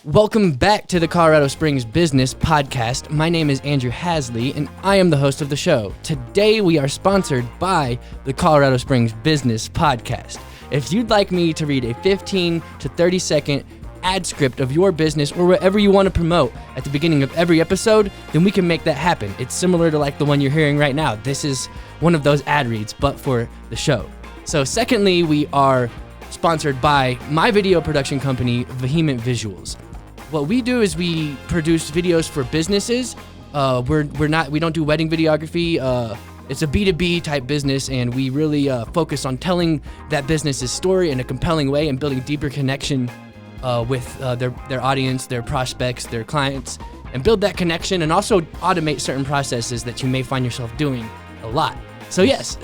Welcome back to the Colorado Springs Business Podcast. My name is Andrew Hasley, and I am the host of the show. Today, we are sponsored by the Colorado Springs Business Podcast. If you'd like me to read a 15 to 30 second ad script of your business or whatever you want to promote at the beginning of every episode, then we can make that happen. It's similar to like the one you're hearing right now. This is one of those ad reads, but for the show. So secondly, we are sponsored by my video production company, Vehement Visuals. What we do is we produce videos for businesses. We don't do wedding videography. It's a B2B type business, and we really focus on telling that business's story in a compelling way and building deeper connection with their audience, their prospects, their clients, and build that connection and also automate certain processes that you may find yourself doing a lot. So yes,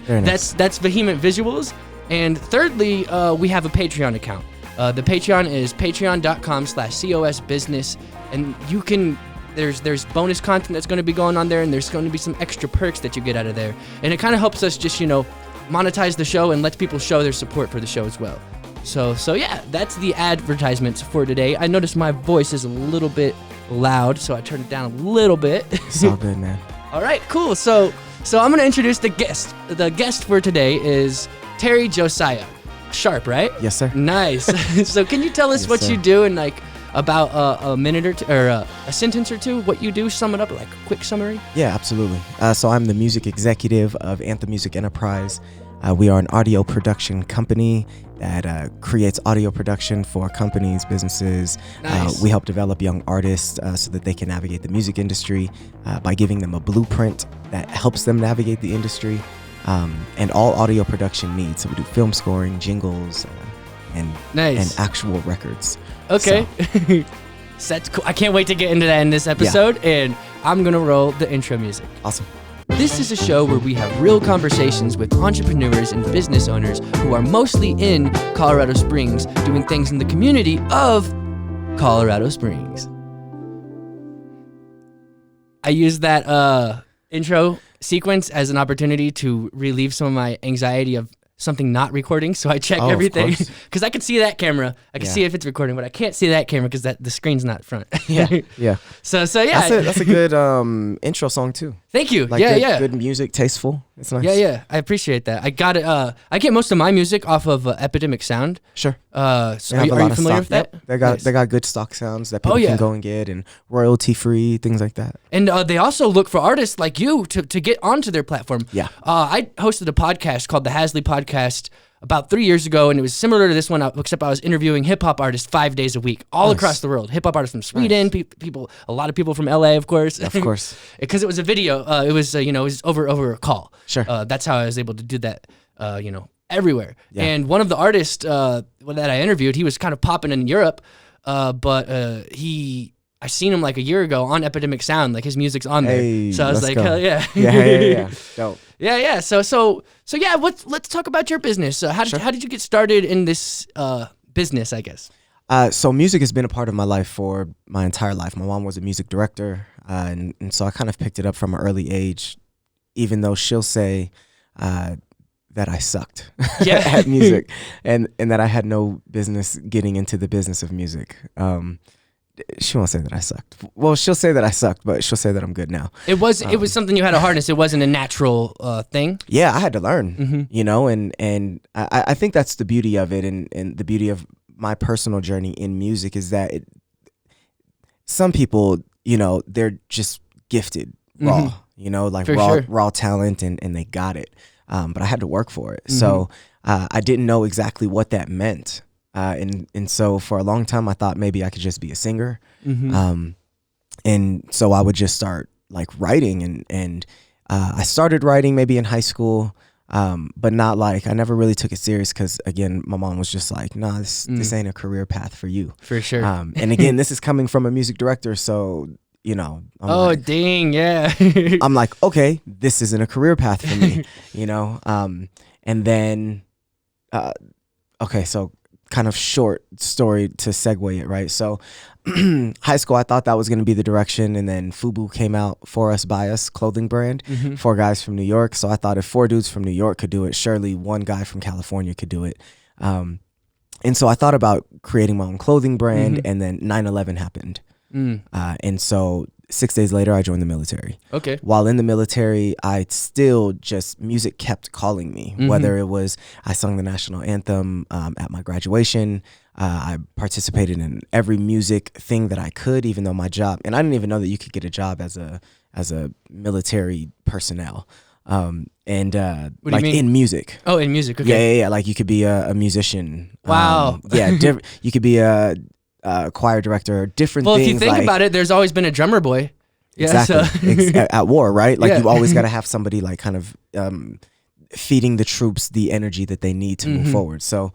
that's Vehement Visuals. And thirdly, we have a Patreon account. The Patreon is patreon.com/COS Business, and you can, there's bonus content that's going to be going on there, and there's going to be some extra perks that you get out of there. And it kind of helps us just, monetize the show and let people show their support for the show as well. So yeah, that's the advertisements for today. I noticed my voice is a little bit loud, so I turned it down a little bit. It's all good, man. All right, cool. So I'm going to introduce the guest. The guest for today is TerryJosiah Sharpe, right? Yes, sir. Nice. So can you tell us what you do in like about a minute or two, or a sentence or two, what you do, sum it up, like a quick summary? Yeah, absolutely. So I'm the music executive of Anthem Music Enterprises. We are an audio production company that creates audio production for companies, businesses. Nice. We help develop young artists so that they can navigate the music industry by giving them a blueprint that helps them navigate the industry. And all audio production needs. So we do film scoring, jingles, and actual records. Okay. So that's cool. I can't wait to get into that in this episode. Yeah. And I'm going to roll the intro music. Awesome. This is a show where we have real conversations with entrepreneurs and business owners who are mostly in Colorado Springs doing things in the community of Colorado Springs. I use that intro sequence as an opportunity to relieve some of my anxiety of something not recording, so I check everything because I can see that camera. I can see if it's recording, but I can't see that camera because the screen's not front. Yeah. So yeah, that's a good intro song too. Thank you. Like good music, tasteful. It's nice. Yeah. I appreciate that. I got it. I get most of my music off of Epidemic Sound. Sure. So are you familiar with that? Yep. They got good stock sounds that people can go and get, and royalty free things like that. And they also look for artists like you to get onto their platform. Yeah. I hosted a podcast called the Hasley Podcast about 3 years ago, and it was similar to this one, except I was interviewing hip-hop artists 5 days a week, all across the world. Hip-hop artists from Sweden, a lot of people from LA, of course. Of course. Because it was a video. It was over a call. Sure. That's how I was able to do that, everywhere. Yeah. And one of the artists that I interviewed, he was kind of popping in Europe, but I seen him like a year ago on Epidemic Sound, like his music's on there. So I was like, hell yeah. Yeah. Dope. Yeah. So yeah, let's talk about your business. How did you get started in this business, I guess? So music has been a part of my life for my entire life. My mom was a music director, and so I kind of picked it up from an early age, even though she'll say that I sucked at music and that I had no business getting into the business of music. She won't say that I sucked. Well, she'll say that I sucked, but she'll say that I'm good now. It was something you had a hardness. It wasn't a natural thing. Yeah, I had to learn, and I think that's the beauty of it, and the beauty of my personal journey in music is that some people, they're just gifted raw, raw talent, and they got it. But I had to work for it. So I didn't know exactly what that meant. And so for a long time, I thought maybe I could just be a singer. And so I would just start like writing, and I started writing maybe in high school, but not like, I never really took it serious because, again, my mom was just like, no, this ain't a career path for you. For sure. And again, this is coming from a music director, so dang, yeah. I'm like, okay, this isn't a career path for me, and then, so kind of short story to segue it, right? So high school, I thought that was going to be the direction, and then FUBU came out, For Us By Us clothing brand, 4 guys from New York. So I thought if 4 dudes from New York could do it, surely 1 guy from California could do it. And so I thought about creating my own clothing brand, and then 9/11 happened. And so 6 days later, I joined the military. Okay. While in the military, I still just, music kept calling me, whether it was I sung the national anthem at my graduation. I participated in every music thing that I could, even though my job, and I didn't even know that you could get a job as a military personnel. What do like you mean? in music. Oh, in music. Okay. Yeah. Like you could be a musician. Wow. You could be a choir director, different Well, things. if you think about it, there's always been a drummer boy. Yeah, exactly. So. At war, right? Like Yeah. you've always got to have somebody like kind of feeding the troops the energy that they need to move forward. So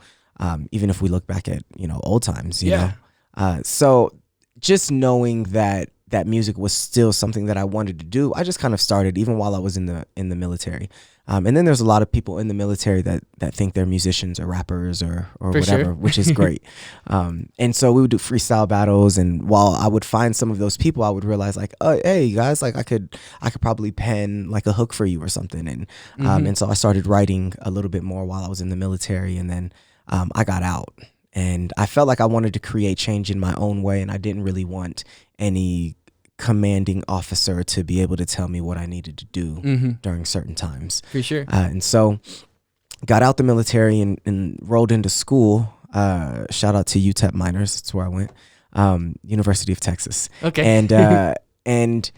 even if we look back at, old times, you know. So just knowing that music was still something that I wanted to do, I just kind of started even while I was in the military. And then there's a lot of people in the military that think they're musicians or rappers or whatever, sure. which is great. And so we would do freestyle battles, and while I would find some of those people, I would realize like, oh, hey guys, like I could probably pen like a hook for you or something. And so I started writing a little bit more while I was in the military, and then I got out. And I felt like I wanted to create change in my own way, and I didn't really want any commanding officer to be able to tell me what I needed to do during certain times. For sure. And so got out the military and rolled into school. Shout out to UTEP Miners. That's where I went. University of Texas. Okay. And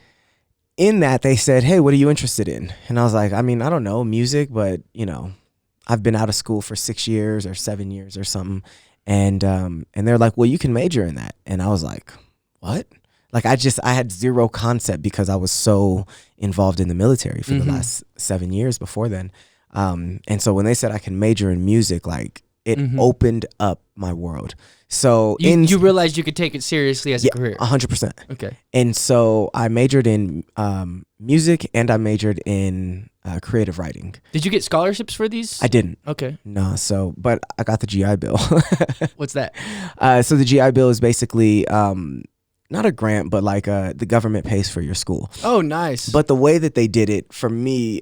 in that they said, hey, what are you interested in? And I was like, I mean, I don't know, music, but I've been out of school for 6 years or 7 years or something. And they're like, well, you can major in that. And I was like, what? Like I had zero concept because I was so involved in the military for the last 7 years before then. And so when they said I can major in music, like it opened up my world. So you realized you could take it seriously as a career. 100%. Okay. And so I majored in music, and I majored in creative writing. Did you get scholarships for these? I didn't. Okay. No. So, but I got the GI Bill. What's that? So the GI Bill is basically not a grant, but like the government pays for your school. Oh, nice. But the way that they did it for me,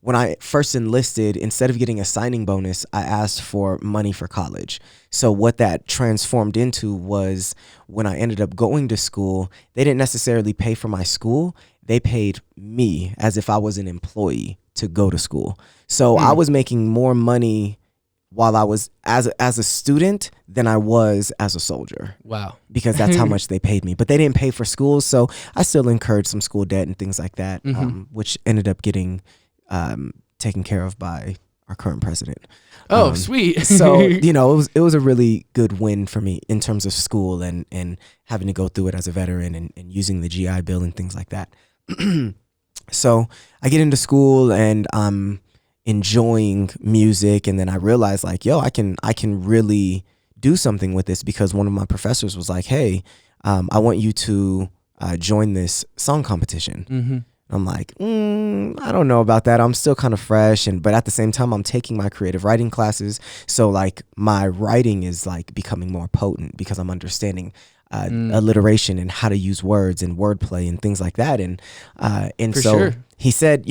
when I first enlisted, instead of getting a signing bonus, I asked for money for college. So what that transformed into was when I ended up going to school, they didn't necessarily pay for my school. They paid me as if I was an employee to go to school. So I was making more money while I was as a student than I was as a soldier. Wow. Because that's how much they paid me. But they didn't pay for schools, so I still incurred some school debt and things like that, which ended up getting taken care of by our current president. Oh, sweet. So, it was a really good win for me in terms of school and having to go through it as a veteran and using the GI Bill and things like that. So I get into school and I'm enjoying music, and then I realized like, yo, I can really do something with this, because one of my professors was like, hey, I want you to join this song competition. I'm like, I don't know about that. I'm still kind of fresh, but at the same time, I'm taking my creative writing classes. So like my writing is like becoming more potent because I'm understanding alliteration and how to use words and wordplay and things like that. And For so sure. he said,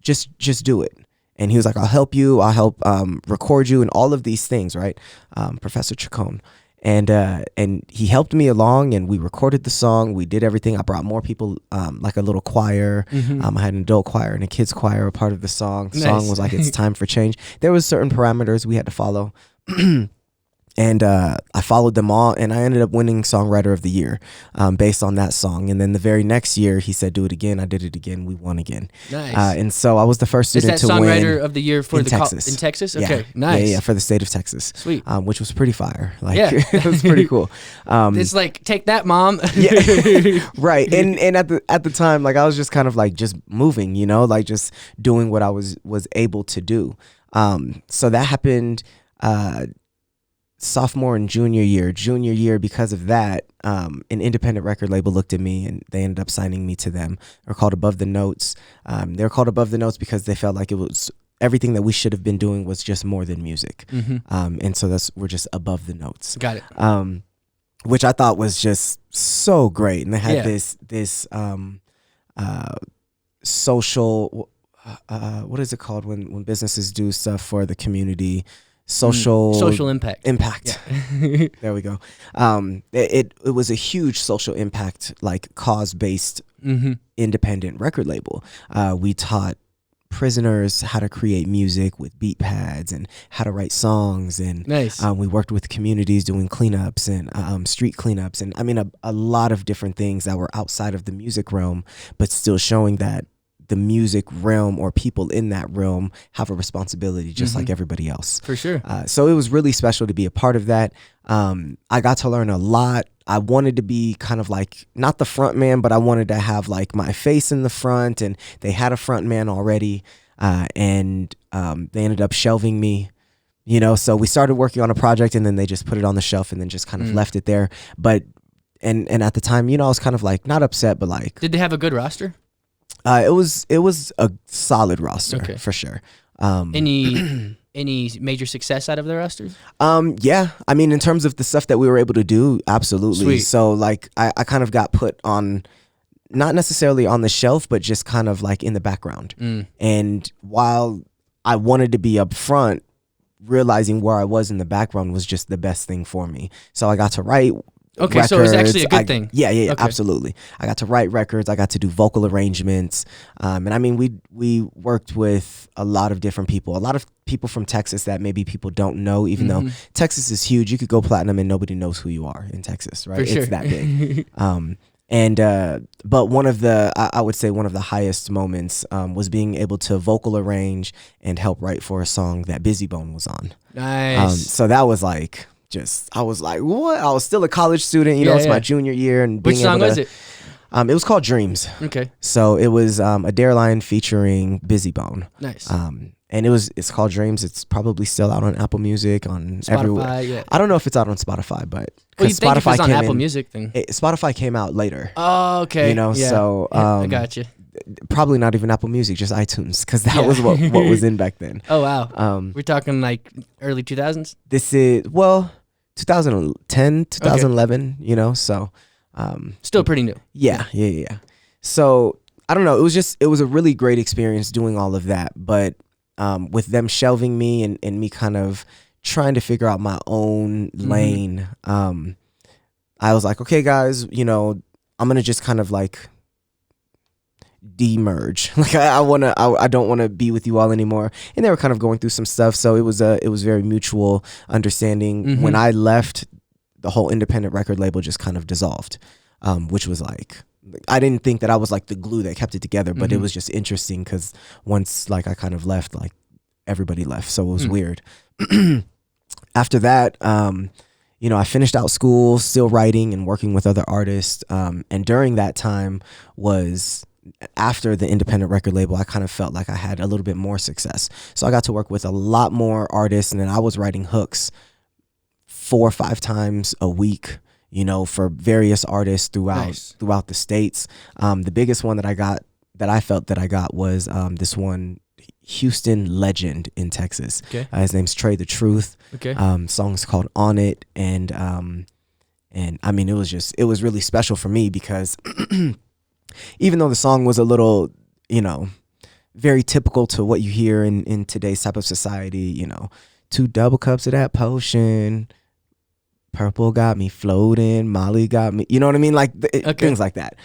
just do it. And he was like, I'll help you. I'll help record you and all of these things, right? Professor Chacon. And he helped me along, and we recorded the song. We did everything. I brought more people, like a little choir. I had an adult choir and a kids choir a part of the song. The song was like, it's time for change. There was certain parameters we had to follow. And I followed them all, and I ended up winning Songwriter of the Year based on that song. And then the very next year, he said, do it again. I did it again. We won again. Nice. And so I was the first student to win. Is that Songwriter of the Year for in Texas. In Texas? Yeah. Okay, nice. Yeah, for the state of Texas. Sweet. Which was pretty fire. Like, Yeah. it was pretty cool. It's like, take that, mom. Yeah. Right. And at the time, like I was just kind of like just moving, like just doing what I was able to do. So that happened sophomore and junior year. Because of that, an independent record label looked at me and they ended up signing me to them. They're called Above the Notes. They're called Above the Notes because they felt like it was everything that we should have been doing was just more than music. And so we're just above the notes. Got it. Which I thought was just so great. And they had this social, what is it called when businesses do stuff for the community? social impact. Yeah. There we go. It was a huge social impact, like cause-based independent record label. We taught prisoners how to create music with beat pads and how to write songs, and nice. We worked with communities doing cleanups and street cleanups, and I mean a lot of different things that were outside of the music realm, but still showing that the music realm or people in that realm have a responsibility just like everybody else. For sure. So it was really special to be a part of that. I got to learn a lot. I wanted to be kind of like, not the front man, but I wanted to have like my face in the front, and they had a front man already. And they ended up shelving me, so we started working on a project, and then they just put it on the shelf and then just kind of left it there. But, and at the time, I was kind of like, not upset, but like. Did they have a good roster? It was a solid roster for sure. Any major success out of the rosters? Yeah. I mean, in terms of the stuff that we were able to do, absolutely. Sweet. So like I kind of got put on, not necessarily on the shelf, but just kind of like in the background. And while I wanted to be up front, realizing where I was in the background was just the best thing for me. So I got to write records. So it was actually a good thing. Yeah, okay. Absolutely. I got to write records. I got to do vocal arrangements. And I mean, we worked with a lot of different people, a lot of people from Texas that maybe people don't know, even though Texas is huge. You could go platinum and nobody knows who you are in Texas, right? For sure. It's that big. But one of the, I would say one of the highest moments was being able to vocal arrange and help write for a song that Busy Bone was on. Nice. So that was like, I was like, what? I was still a college student, it's my junior year. And which song was it? It was called Dreams. Okay. So it was a Dare line featuring Busy Bone. Nice. And it's called Dreams. It's probably still out on Apple Music, on Spotify, everywhere. yeah. I don't know if it's out on Spotify, but you'd think if Spotify it's on came Apple in, Music thing. Spotify came out later. Oh, okay. So I got you. Probably not even Apple Music, just iTunes, because that was what was in back then. Oh wow. We're talking like early 2000s. This is 2010, 2011. So still pretty new. Yeah. So I don't know. It was a really great experience doing all of that, but with them shelving me and me kind of trying to figure out my own lane, I was like, okay, guys, I'm gonna just kind of like demerge. Like I don't want to be with you all anymore. And they were kind of going through some stuff, so it was very mutual understanding. When I left, the whole independent record label just kind of dissolved, which was like, I didn't think that I was like the glue that kept it together, but it was just interesting because once like I kind of left, like everybody left, so it was weird. After that, I finished out school, still writing and working with other artists, and during that time was after the independent record label, I kind of felt like I had a little bit more success. So I got to work with a lot more artists, and then I was writing hooks 4 or 5 times a week, for various artists throughout the states. The biggest one that I felt that I got was this one Houston legend in Texas. Okay. His name's Trey the Truth. Okay. Song's called On It, and I mean it was really special for me because even though the song was a little, very typical to what you hear in today's type of society, 2 double cups of that potion, purple got me floating, Molly got me, you know what I mean? Like things like that.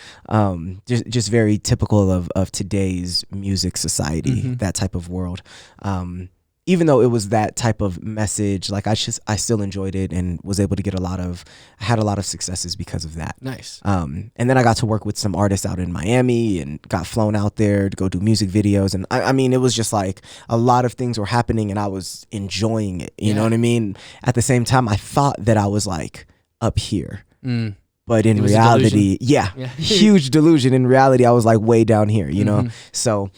Just very typical of today's music society, that type of world. Even though it was that type of message, like I still enjoyed it and was able to had a lot of successes because of that. Nice. And then I got to work with some artists out in Miami and got flown out there to go do music videos. And I mean, it was just like a lot of things were happening and I was enjoying it. You know what I mean? At the same time, I thought that I was like up here. But in reality, huge delusion. In reality, I was like way down here, So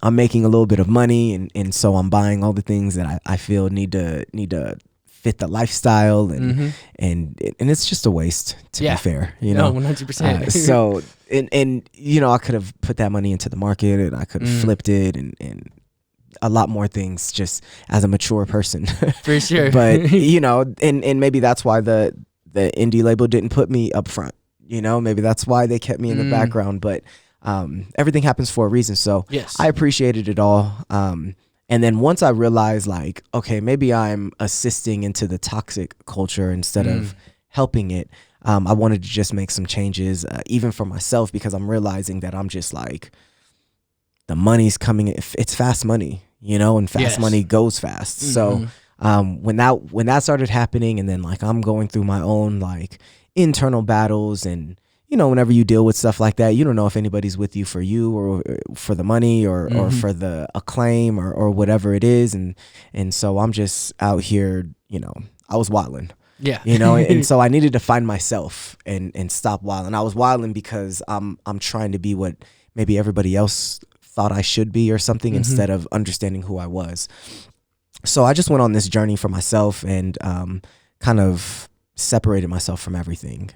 I'm making a little bit of money, and so I'm buying all the things that I feel need to fit the lifestyle, and it's just a waste, to be fair, No, 100%. So I could have put that money into the market, and I could have flipped it, and a lot more things just as a mature person. For sure. But and maybe that's why the indie label didn't put me up front. Maybe that's why they kept me in the background, but everything happens for a reason. So yes. I appreciated it all. And And then once I realized, like, okay, maybe I'm assisting into the toxic culture instead of helping it, I wanted to just make some changes, even for myself, because I'm realizing that I'm just like, the money's coming. It's fast money, you know, and fast money goes fast. So when that started happening, and then like I'm going through my own like internal battles, and you know, whenever you deal with stuff like that, you don't know if anybody's with you or for the money or for the acclaim or whatever it is. And so I'm just out here, you know, I was wilding. Yeah. You know, and so I needed to find myself and stop wilding. I was wilding because I'm trying to be what maybe everybody else thought I should be or something, instead of understanding who I was. So I just went on this journey for myself and kind of separated myself from everything.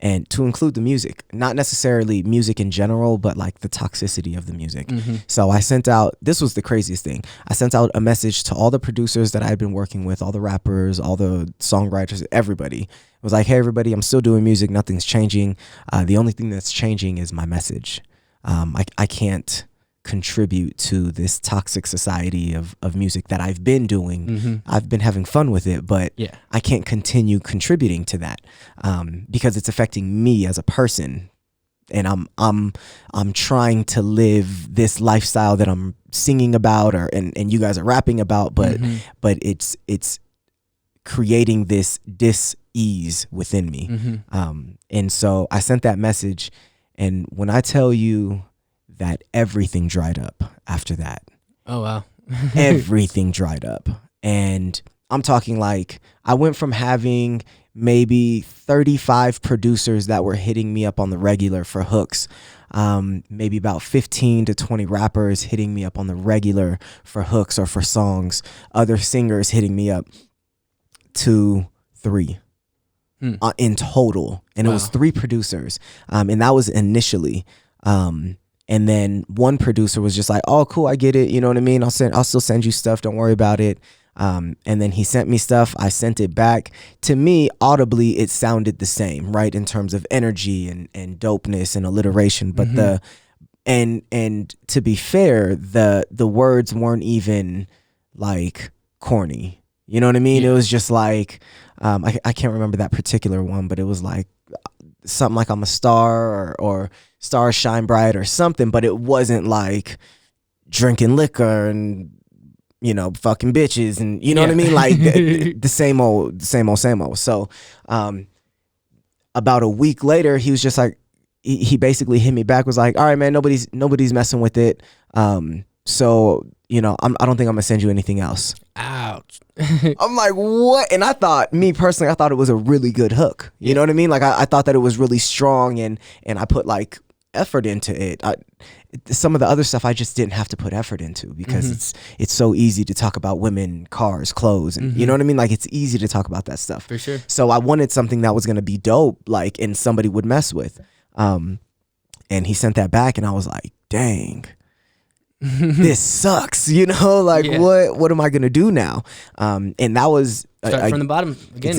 And to include the music, not necessarily music in general, but like the toxicity of the music. So I sent out, this was the craziest thing. I sent out a message to all the producers that I had been working with, all the rappers, all the songwriters, everybody. It was like, hey, everybody, I'm still doing music. Nothing's changing. The only thing that's changing is my message. I can't contribute to this toxic society of music that I've been doing. I've been having fun with it, but I can't continue contributing to that because it's affecting me as a person. And I'm trying to live this lifestyle that I'm singing about and you guys are rapping about, but it's creating this dis-ease within me. And so I sent that message, and when I tell you that everything dried up after that. Oh, wow. Everything dried up. And I'm talking like I went from having maybe 35 producers that were hitting me up on the regular for hooks, maybe about 15 to 20 rappers hitting me up on the regular for hooks or for songs, other singers hitting me up, to 3 in total. And it was 3 producers. And that was initially. And then one producer was just like, oh, cool, I get it. You know what I mean? I'll still send you stuff. Don't worry about it. And then he sent me stuff. I sent it back. To me, audibly, it sounded the same, right? In terms of energy and dopeness and alliteration. But and to be fair, the words weren't even like corny. You know what I mean? It was just like, I can't remember that particular one, but it was like something like I'm a star or stars shine bright or something, but it wasn't like drinking liquor and, you know, fucking bitches and, you know what I mean? Like the same old. So about a week later, he was just like, he basically hit me back, was like, all right, man, nobody's messing with it. So, you know, I don't think I'm gonna send you anything else. Ouch. I'm like, what? And I thought, me personally, I thought it was a really good hook. You know what I mean? Like I thought that it was really strong and I put like effort into it. Some of the other stuff I just didn't have to put effort into because it's so easy to talk about women, cars, clothes, and you know what I mean? Like it's easy to talk about that stuff. For sure. So I wanted something that was gonna be dope, like, and somebody would mess with. And he sent that back and I was like, dang. This sucks, you know, like what am I gonna do now? And that was start from the bottom again.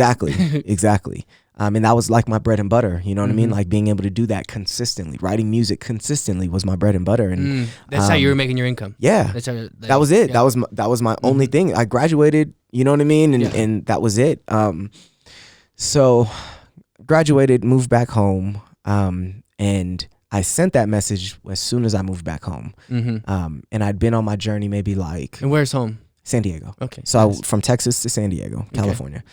Exactly. And that was like my bread and butter, you know what I mean? Like being able to do that consistently, writing music consistently was my bread and butter. And that's how you were making your income. Yeah, that's how, that was it. Yeah. That was my only thing. I graduated, you know what I mean? And that was it. So graduated, moved back home, and I sent that message as soon as I moved back home. And I'd been on my journey maybe like... And where's home? San Diego. Okay. So from Texas to San Diego, California.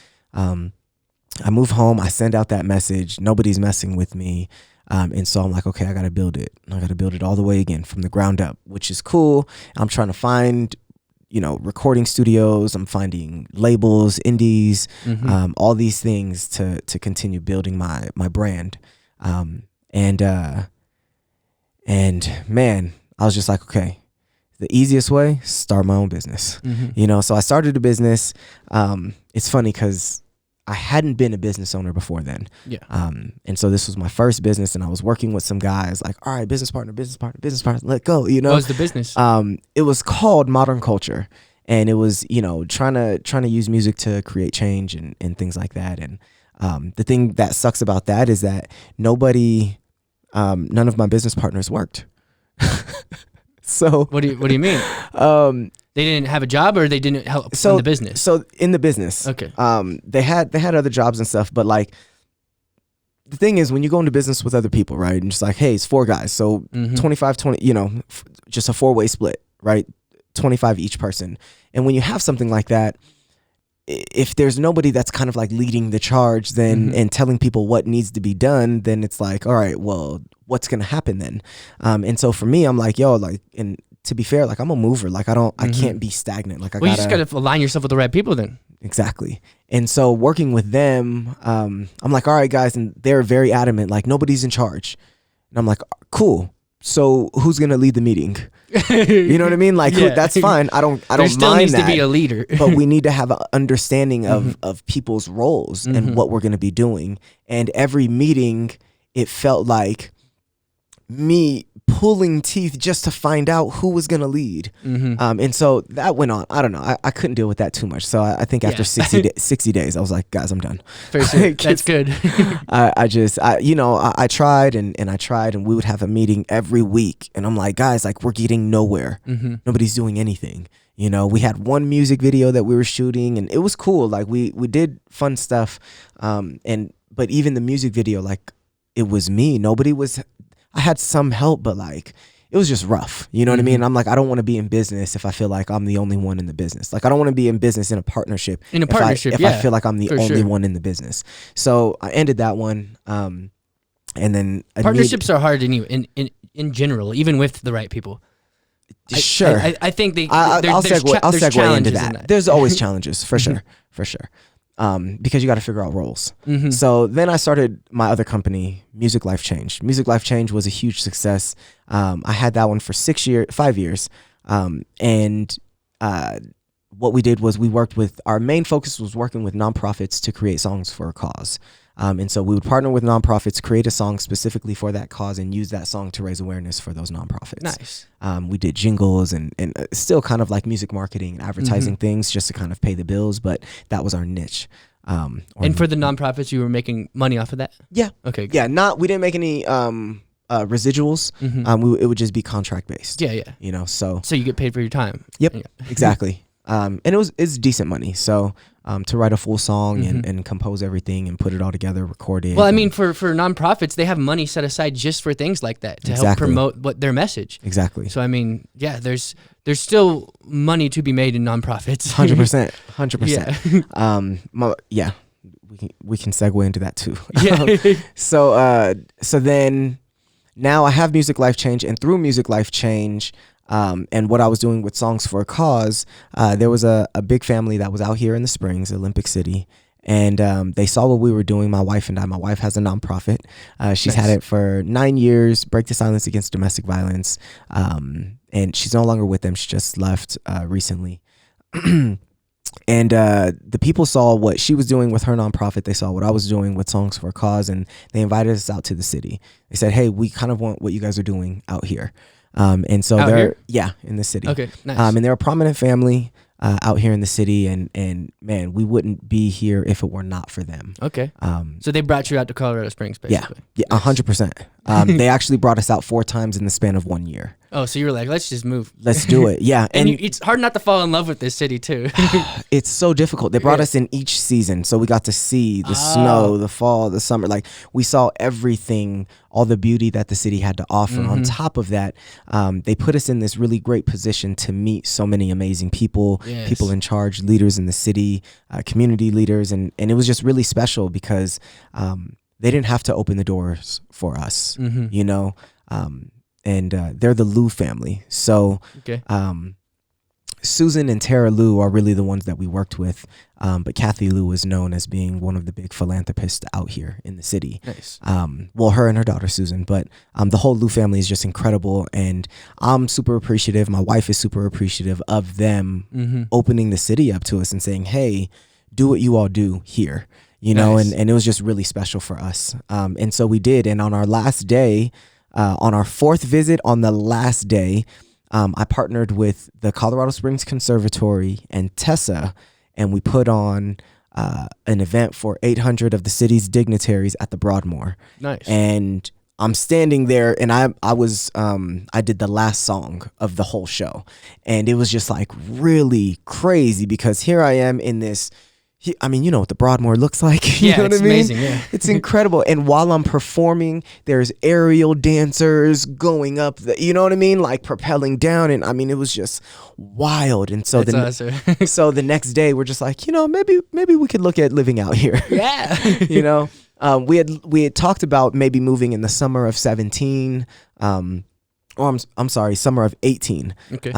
I moved home. I send out that message. Nobody's messing with me. And so I'm like, okay, I got to build it. I got to build it all the way again from the ground up, which is cool. I'm trying to find, you know, recording studios. I'm finding labels, indies, all these things to continue building my brand. And man, I was just like, okay, the easiest way, start my own business. You know, so I started a business. It's funny because I hadn't been a business owner before then. And so this was my first business, and I was working with some guys like, all right, business partner, let go, you know. What was the business? It was called Modern Culture, and it was, you know, trying to use music to create change and things like that. And the thing that sucks about that is that none of my business partners worked. So what do you mean? They didn't have a job, or they didn't help in the business? So in the business. Okay. They had other jobs and stuff, but like the thing is when you go into business with other people, right? And just like, hey, it's 4 guys. So 25-20, you know, just a 4-way split, right? 25 each person. And when you have something like that, if there's nobody that's kind of like leading the charge then and telling people what needs to be done, then it's like, all right, well, what's going to happen then? And so for me, I'm like, yo, like, and to be fair, like I'm a mover. Like I can't be stagnant. Like you just got to align yourself with the right people then. Exactly. And so working with them, I'm like, all right, guys. And they're very adamant, like nobody's in charge. And I'm like, cool. So who's going to lead the meeting? You know what I mean? Like that's fine. I don't there still mind needs that, to be a leader. but we need to have an understanding of people's roles and what we're going to be doing. And every meeting, it felt like me pulling teeth just to find out who was going to lead. And so that went on. I don't know. I couldn't deal with that too much. So I think after 60 days, I was like, guys, I'm done. That's good. I tried and I tried, and we would have a meeting every week. And I'm like, guys, like we're getting nowhere. Nobody's doing anything. You know, we had one music video that we were shooting, and it was cool. Like we did fun stuff. But even the music video, like it was me. I had some help, but like it was just rough. You know what I mean? I'm like, I don't want to be in business if I feel like I'm the only one in the business. Like I don't want to be in business in a partnership. If I feel like I'm the only one in the business. So I ended that one. And then partnerships are hard in general, even with the right people. Sure. I think I'll segue into that. There's always challenges for sure. Because you got to figure out roles. So then I started my other company, Music Life Change. Music Life Change was a huge success. I had that one for 5 years. And what we did was our main focus was working with nonprofits to create songs for a cause. And so we would partner with nonprofits, create a song specifically for that cause, and use that song to raise awareness for those nonprofits. Nice. We did jingles and still kind of like music marketing and advertising things just to kind of pay the bills, but that was our niche. And for the nonprofits, you were making money off of that? Yeah. Okay. Good. Yeah. We didn't make any residuals. It would just be contract based. Yeah. You know, so you get paid for your time. Yep. Exactly. And it's decent money. So to write a full song and compose everything and put it all together, record it. Well, I mean, for nonprofits, they have money set aside just for things like that to help promote their message. Exactly. So I mean, yeah, there's still money to be made in nonprofits. 100%. Yeah. We can segue into that too. Yeah. So then now I have Music Life Change, and through Music Life Change, and what I was doing with Songs for a Cause, there was a big family that was out here in the Springs, Olympic City, and they saw what we were doing, my wife and I. My wife has a nonprofit. She's had it for 9 years, Break the Silence Against Domestic Violence, and she's no longer with them. She just left recently. And the people saw what she was doing with her nonprofit. They saw what I was doing with Songs for a Cause, and they invited us out to the city. They said, hey, we kind of want what you guys are doing out here. And so in the city. Okay, nice. And they're a prominent family out here in the city, and man, we wouldn't be here if it were not for them. Okay. So they brought you out to Colorado Springs, basically. Yeah, 100%. They actually brought us out 4 times in the span of 1 year. Oh, so you were like, let's just move. Let's do it. Yeah. And it's hard not to fall in love with this city too. It's so difficult. They brought us in each season. So we got to see the snow, the fall, the summer. Like we saw everything, all the beauty that the city had to offer. On top of that, they put us in this really great position to meet so many amazing people, people in charge, leaders in the city, community leaders. And it was just really special because they didn't have to open the doors for us, you know? And they're the Lou family. So Susan and Tara Lou are really the ones that we worked with. But Kathy Lou is known as being one of the big philanthropists out here in the city. Nice. Well, her and her daughter Susan, but the whole Lou family is just incredible. And I'm super appreciative. My wife is super appreciative of them opening the city up to us and saying, hey, do what you all do here. You know, and it was just really special for us. And so we did. And on our last day, on our 4th visit, on the last day, I partnered with the Colorado Springs Conservatory and Tessa, and we put on an event for 800 of the city's dignitaries at the Broadmoor. Nice. And I'm standing there, and I did the last song of the whole show, and it was just like really crazy because here I am in this. I mean, you know what the Broadmoor looks like. You know what I mean? Amazing. Yeah, it's incredible. And while I'm performing, there's aerial dancers going up, you know what I mean? Like propelling down. And I mean, it was just wild. And so so the next day we're just like, you know, maybe we could look at living out here. Yeah. You know, we had talked about maybe moving in the summer of 17. I'm sorry, summer of 18. Okay.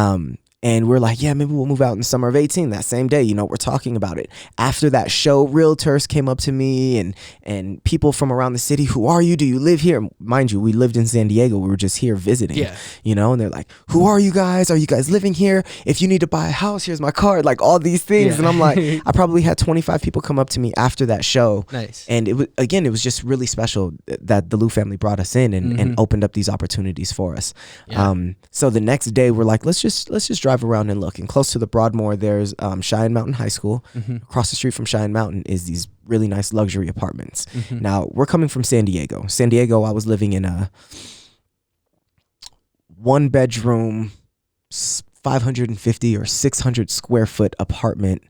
And we're like, yeah, maybe we'll move out in the summer of 18 that same day. You know, we're talking about it. After that show, realtors came up to me and people from around the city. Who are you? Do you live here? Mind you, we lived in San Diego. We were just here visiting, you know, and they're like, who are you guys? Are you guys living here? If you need to buy a house, here's my card, like all these things. Yeah. And I'm like, I probably had 25 people come up to me after that show. Nice. And it was just really special that the Lou family brought us in and opened up these opportunities for us. Yeah. So the next day we're like, let's just drive around and look. And close to the Broadmoor, there's Cheyenne Mountain High School. Across the street from Cheyenne Mountain is these really nice luxury apartments. Now, we're coming from San Diego. San Diego, I was living in a 1-bedroom, 550 or 600 square foot apartment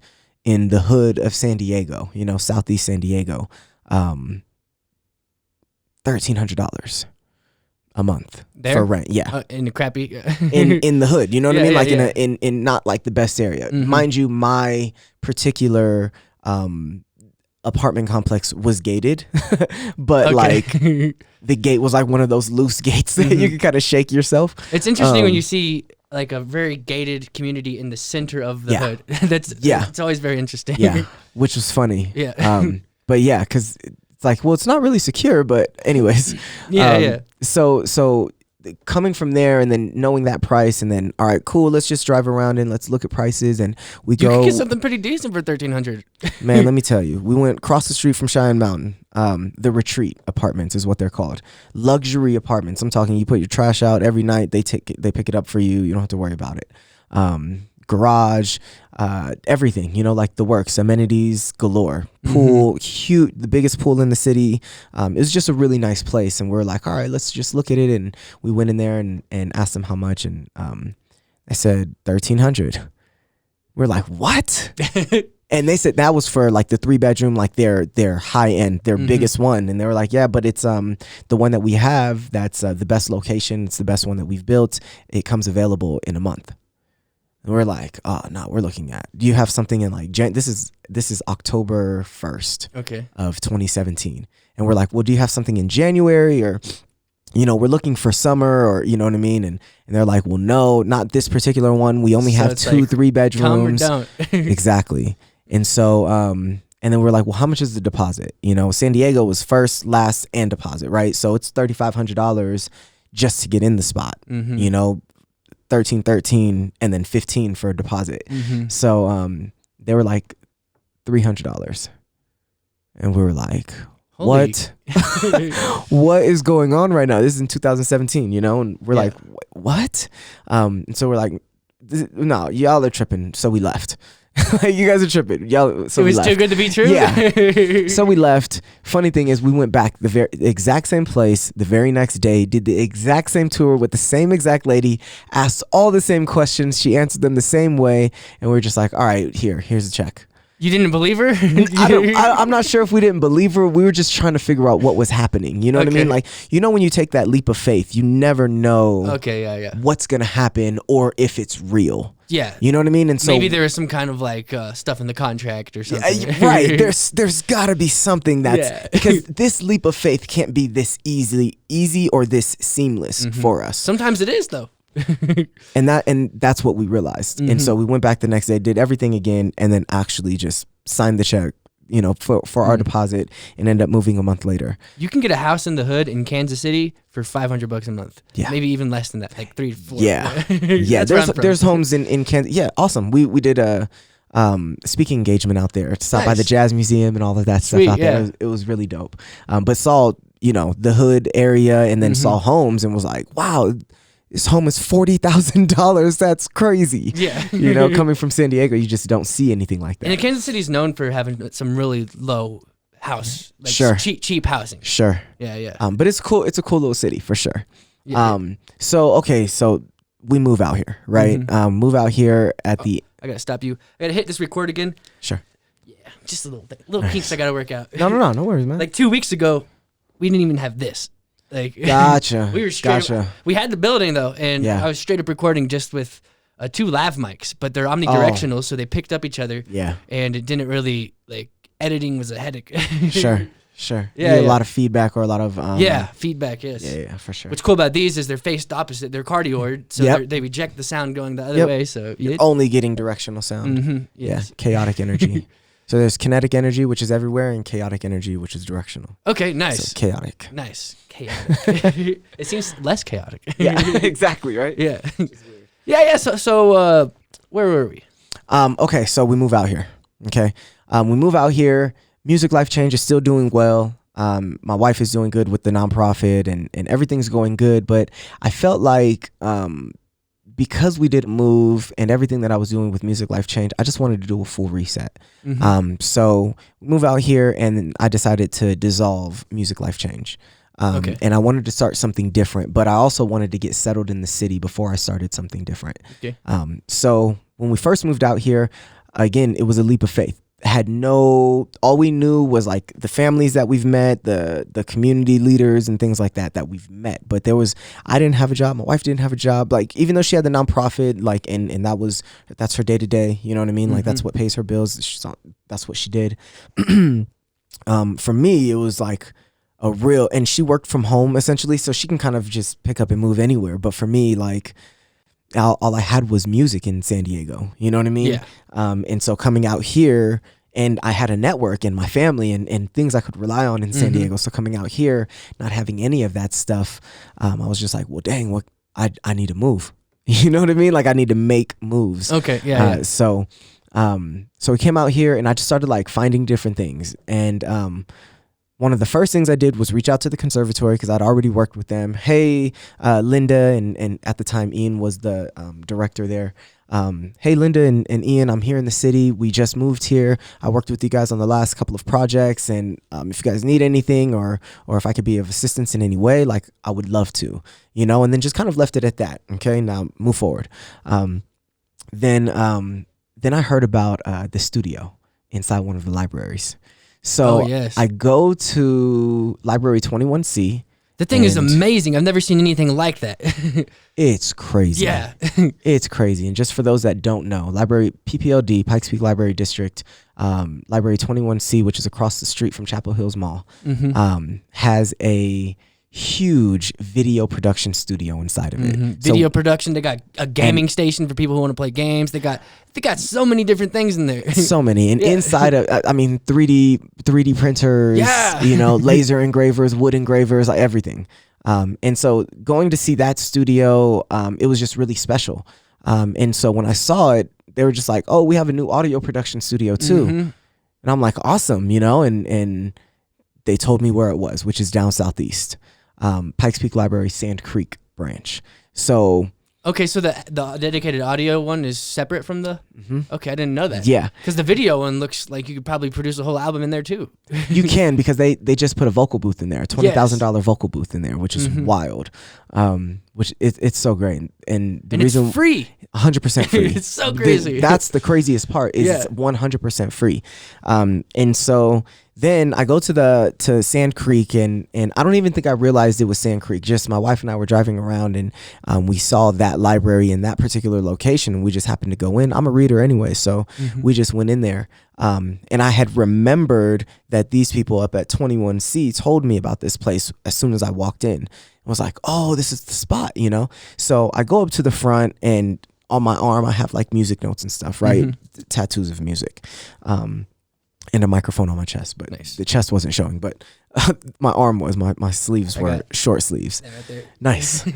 in the hood of San Diego, you know, southeast San Diego. $1,300 a month for rent. Yeah. In a crappy in the hood, you know what I mean? Like in not like the best area. Mind you, my particular apartment complex was gated, but like the gate was like one of those loose gates that you can kind of shake yourself. It's interesting when you see like a very gated community in the center of the hood. It's always very interesting. Yeah, which was funny. Yeah. But yeah, because it's like, well, it's not really secure, but anyways. So coming from there and then knowing that price and then, all right, cool, let's just drive around and let's look at prices. And you could get something pretty decent for $1,300. Man, let me tell you, we went across the street from Cheyenne Mountain. The Retreat Apartments is what they're called. Luxury apartments. I'm talking, you put your trash out every night. They pick it up for you. You don't have to worry about it. Garage, everything, you know, like the works, amenities galore, pool, huge, the biggest pool in the city. It was just a really nice place. And we're like, all right, let's just look at it. And we went in there and asked them how much. And they said $1,300. We're like, what? And they said that was for like the 3-bedroom, like their high end, their biggest one. And they were like, yeah, but it's the one that we have, that's the best location. It's the best one that we've built. It comes available in a month. And we're like, oh no, we're looking at, do you have something in like this is October 1st of 2017. And we're like, well, do you have something in January, or, you know, we're looking for summer, or, you know what I mean? And they're like, well, no, not this particular one. We only have 2 3-bedrooms. Calm or don't. Exactly. And so, and then we're like, well, how much is the deposit? You know, San Diego was first, last, and deposit, right? So it's $3,500 just to get in the spot, you know, $1,313 and then $15 for a deposit. So they were like $300, and we were like, what? What is going on right now? This is in 2017, you know, and we're like, what? And so we're like, no, y'all are tripping. So we left. You guys are tripping, y'all. So it was too good to be true. Yeah. So we left. Funny thing is, we went back the exact same place the very next day, did the exact same tour with the same exact lady, asked all the same questions. She answered them the same way, and we were just like, all right, here's a check. You didn't believe her? I'm not sure if we didn't believe her. We were just trying to figure out what was happening. You know what I mean? Like, you know, when you take that leap of faith, you never know what's going to happen or if it's real. Yeah. You know what I mean? And so maybe there is some kind of like stuff in the contract or something. Right. There's got to be something that's because this leap of faith can't be this easy or this seamless for us. Sometimes it is, though. and that's what we realized. And so we went back the next day, did everything again, and then actually just signed the check, you know, for our deposit, and ended up moving a month later. You can get a house in the hood in Kansas City for $500 a month. Yeah. Maybe even less than that, like 3 to 4. Yeah. Yeah. There's homes in Kansas. Yeah. Awesome. We did a speaking engagement out there. Stopped by the Jazz Museum and all of that stuff out there. It was really dope. But saw, you know, the hood area, and then saw homes and was like, wow, this home is $40,000. That's crazy. Yeah. You know, coming from San Diego, you just don't see anything like that. And Kansas City is known for having some really low house, like Sure. cheap housing. Sure. Yeah. But it's cool. It's a cool little city for sure. Yeah. So we move out here, right? Move out here at the. I gotta stop you. I gotta hit this record again. Sure. Yeah, just a little kinks I gotta work out. No worries, man. Like 2 weeks ago, we didn't even have this. Like, Gotcha. we were straight. Gotcha. We had the building though, and Yeah. I was straight up recording just with 2 lav mics, but they're omnidirectional, so they picked up each other. Yeah. And it didn't really like editing was a headache. Sure. Yeah, A lot of feedback or a lot of feedback. Yes. Yeah, for sure. What's cool about these is they're faced opposite. They're cardioid, so they reject the sound going the other way. So you're only getting directional sound. Yes. Yeah, chaotic energy. So there's kinetic energy, which is everywhere, and chaotic energy, which is directional. Okay, nice. So chaotic. Nice. Chaotic. It seems less chaotic. Yeah, exactly, right? Yeah. Yeah. So where were we? Okay, so we move out here. Okay. We move out here. Music Life Change is still doing well. My wife is doing good with the nonprofit and everything's going good. But I felt like because we didn't move and everything that I was doing with Music Life Change, I just wanted to do a full reset. So we move out here and I decided to dissolve Music Life Change. And I wanted to start something different, but I also wanted to get settled in the city before I started something different. Okay. So when we first moved out here, again, it was a leap of faith. All we knew was like the families that we've met, the community leaders and things like that we've met. But I didn't have a job. My wife didn't have a job. Like, even though she had the nonprofit, like, and that's her day to day, you know what I mean? Like, that's what pays her bills. That's what she did. For me, it was like and she worked from home essentially, so she can kind of just pick up and move anywhere. But for me, like, all I had was music in San Diego, you know what I mean? Yeah. And so coming out here, and I had a network and my family and things I could rely on in San Diego. So coming out here, not having any of that stuff, I was just like, well, dang, I need to move. You know what I mean? Like, I need to make moves. Okay. Yeah. So we came out here and I just started like finding different things. And one of the first things I did was reach out to the conservatory because I'd already worked with them. Hey, Linda, and at the time Ian was the director there. Hey, Linda and Ian, I'm here in the city. We just moved here. I worked with you guys on the last couple of projects, and if you guys need anything or if I could be of assistance in any way, like, I would love to, you know, and then just kind of left it at that. Okay, now move forward. Then I heard about the studio inside one of the libraries. So I go to Library 21C. The thing is amazing. I've never seen anything like that. It's crazy. Yeah. It's crazy. And just for those that don't know, Library PPLD, Pikes Peak Library District, Library 21C, which is across the street from Chapel Hills Mall, has a huge video production studio inside of it. Video production. They got a gaming station for people who want to play games. They got so many different things in there. So many. And inside of, I mean, 3D printers, you know, laser engravers, wood engravers, like everything. And so going to see that studio, it was just really special. And so when I saw it, they were just like, oh, we have a new audio production studio too. And I'm like, awesome, you know, and they told me where it was, which is down southeast. Pikes Peak Library, Sand Creek branch. So okay, so the dedicated audio one is separate from the. Okay, I didn't know that. Yeah, because the video one looks like you could probably produce a whole album in there too. You can, because they just put a vocal booth in there, $20,000 vocal booth in there, which is wild. Which it's so great, and reason it's free. 100% free. It's so crazy. That's the craziest part. Is it's 100% free. And so then I go to Sand Creek, and I don't even think I realized it was Sand Creek. Just my wife and I were driving around, and we saw that library in that particular location, and we just happened to go in. I'm a reader anyway, so we just went in there. And I had remembered that these people up at 21C told me about this place as soon as I walked in. I was like, oh, this is the spot, you know? So I go up to the front, and on my arm, I have like music notes and stuff, right? Tattoos of music. And a microphone on my chest, but the chest wasn't showing, but my arm was. My sleeves were short sleeves. Right there. Nice.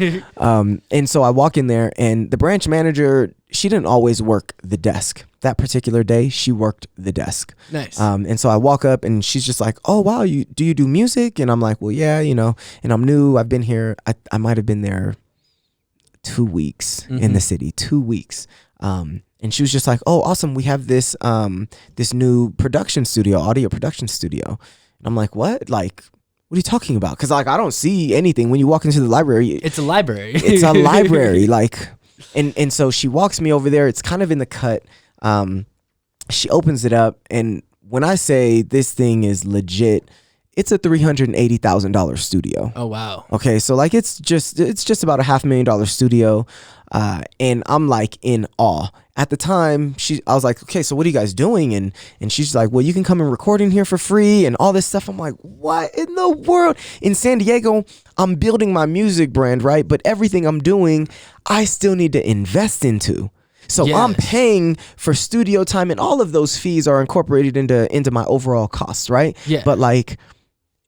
And so I walk in there, and the branch manager, she didn't always work the desk. That particular day, she worked the desk. Nice. And so I walk up, and she's just like, oh, wow, do you do music? And I'm like, well, yeah, you know, and I'm new. I've been here. I might have been there 2 weeks in the city, 2 weeks. And she was just like, oh, awesome. We have this this new production studio, audio production studio. And I'm like, what? Like, what are you talking about? Because like I don't see anything when you walk into the library. It's a library. It's a library. Like, and so she walks me over there. It's kind of in the cut. She opens it up, and when I say this thing is legit, it's a $380,000 studio. Oh wow. Okay, so like it's just about a $500,000 studio, and I'm like in awe. At the time, I was like, okay, so what are you guys doing? And she's like, well, you can come and record in here for free and all this stuff. I'm like, what in the world? In San Diego, I'm building my music brand, right? But everything I'm doing, I still need to invest into. So Yes. I'm paying for studio time, and all of those fees are incorporated into my overall costs, right? Yeah. But like,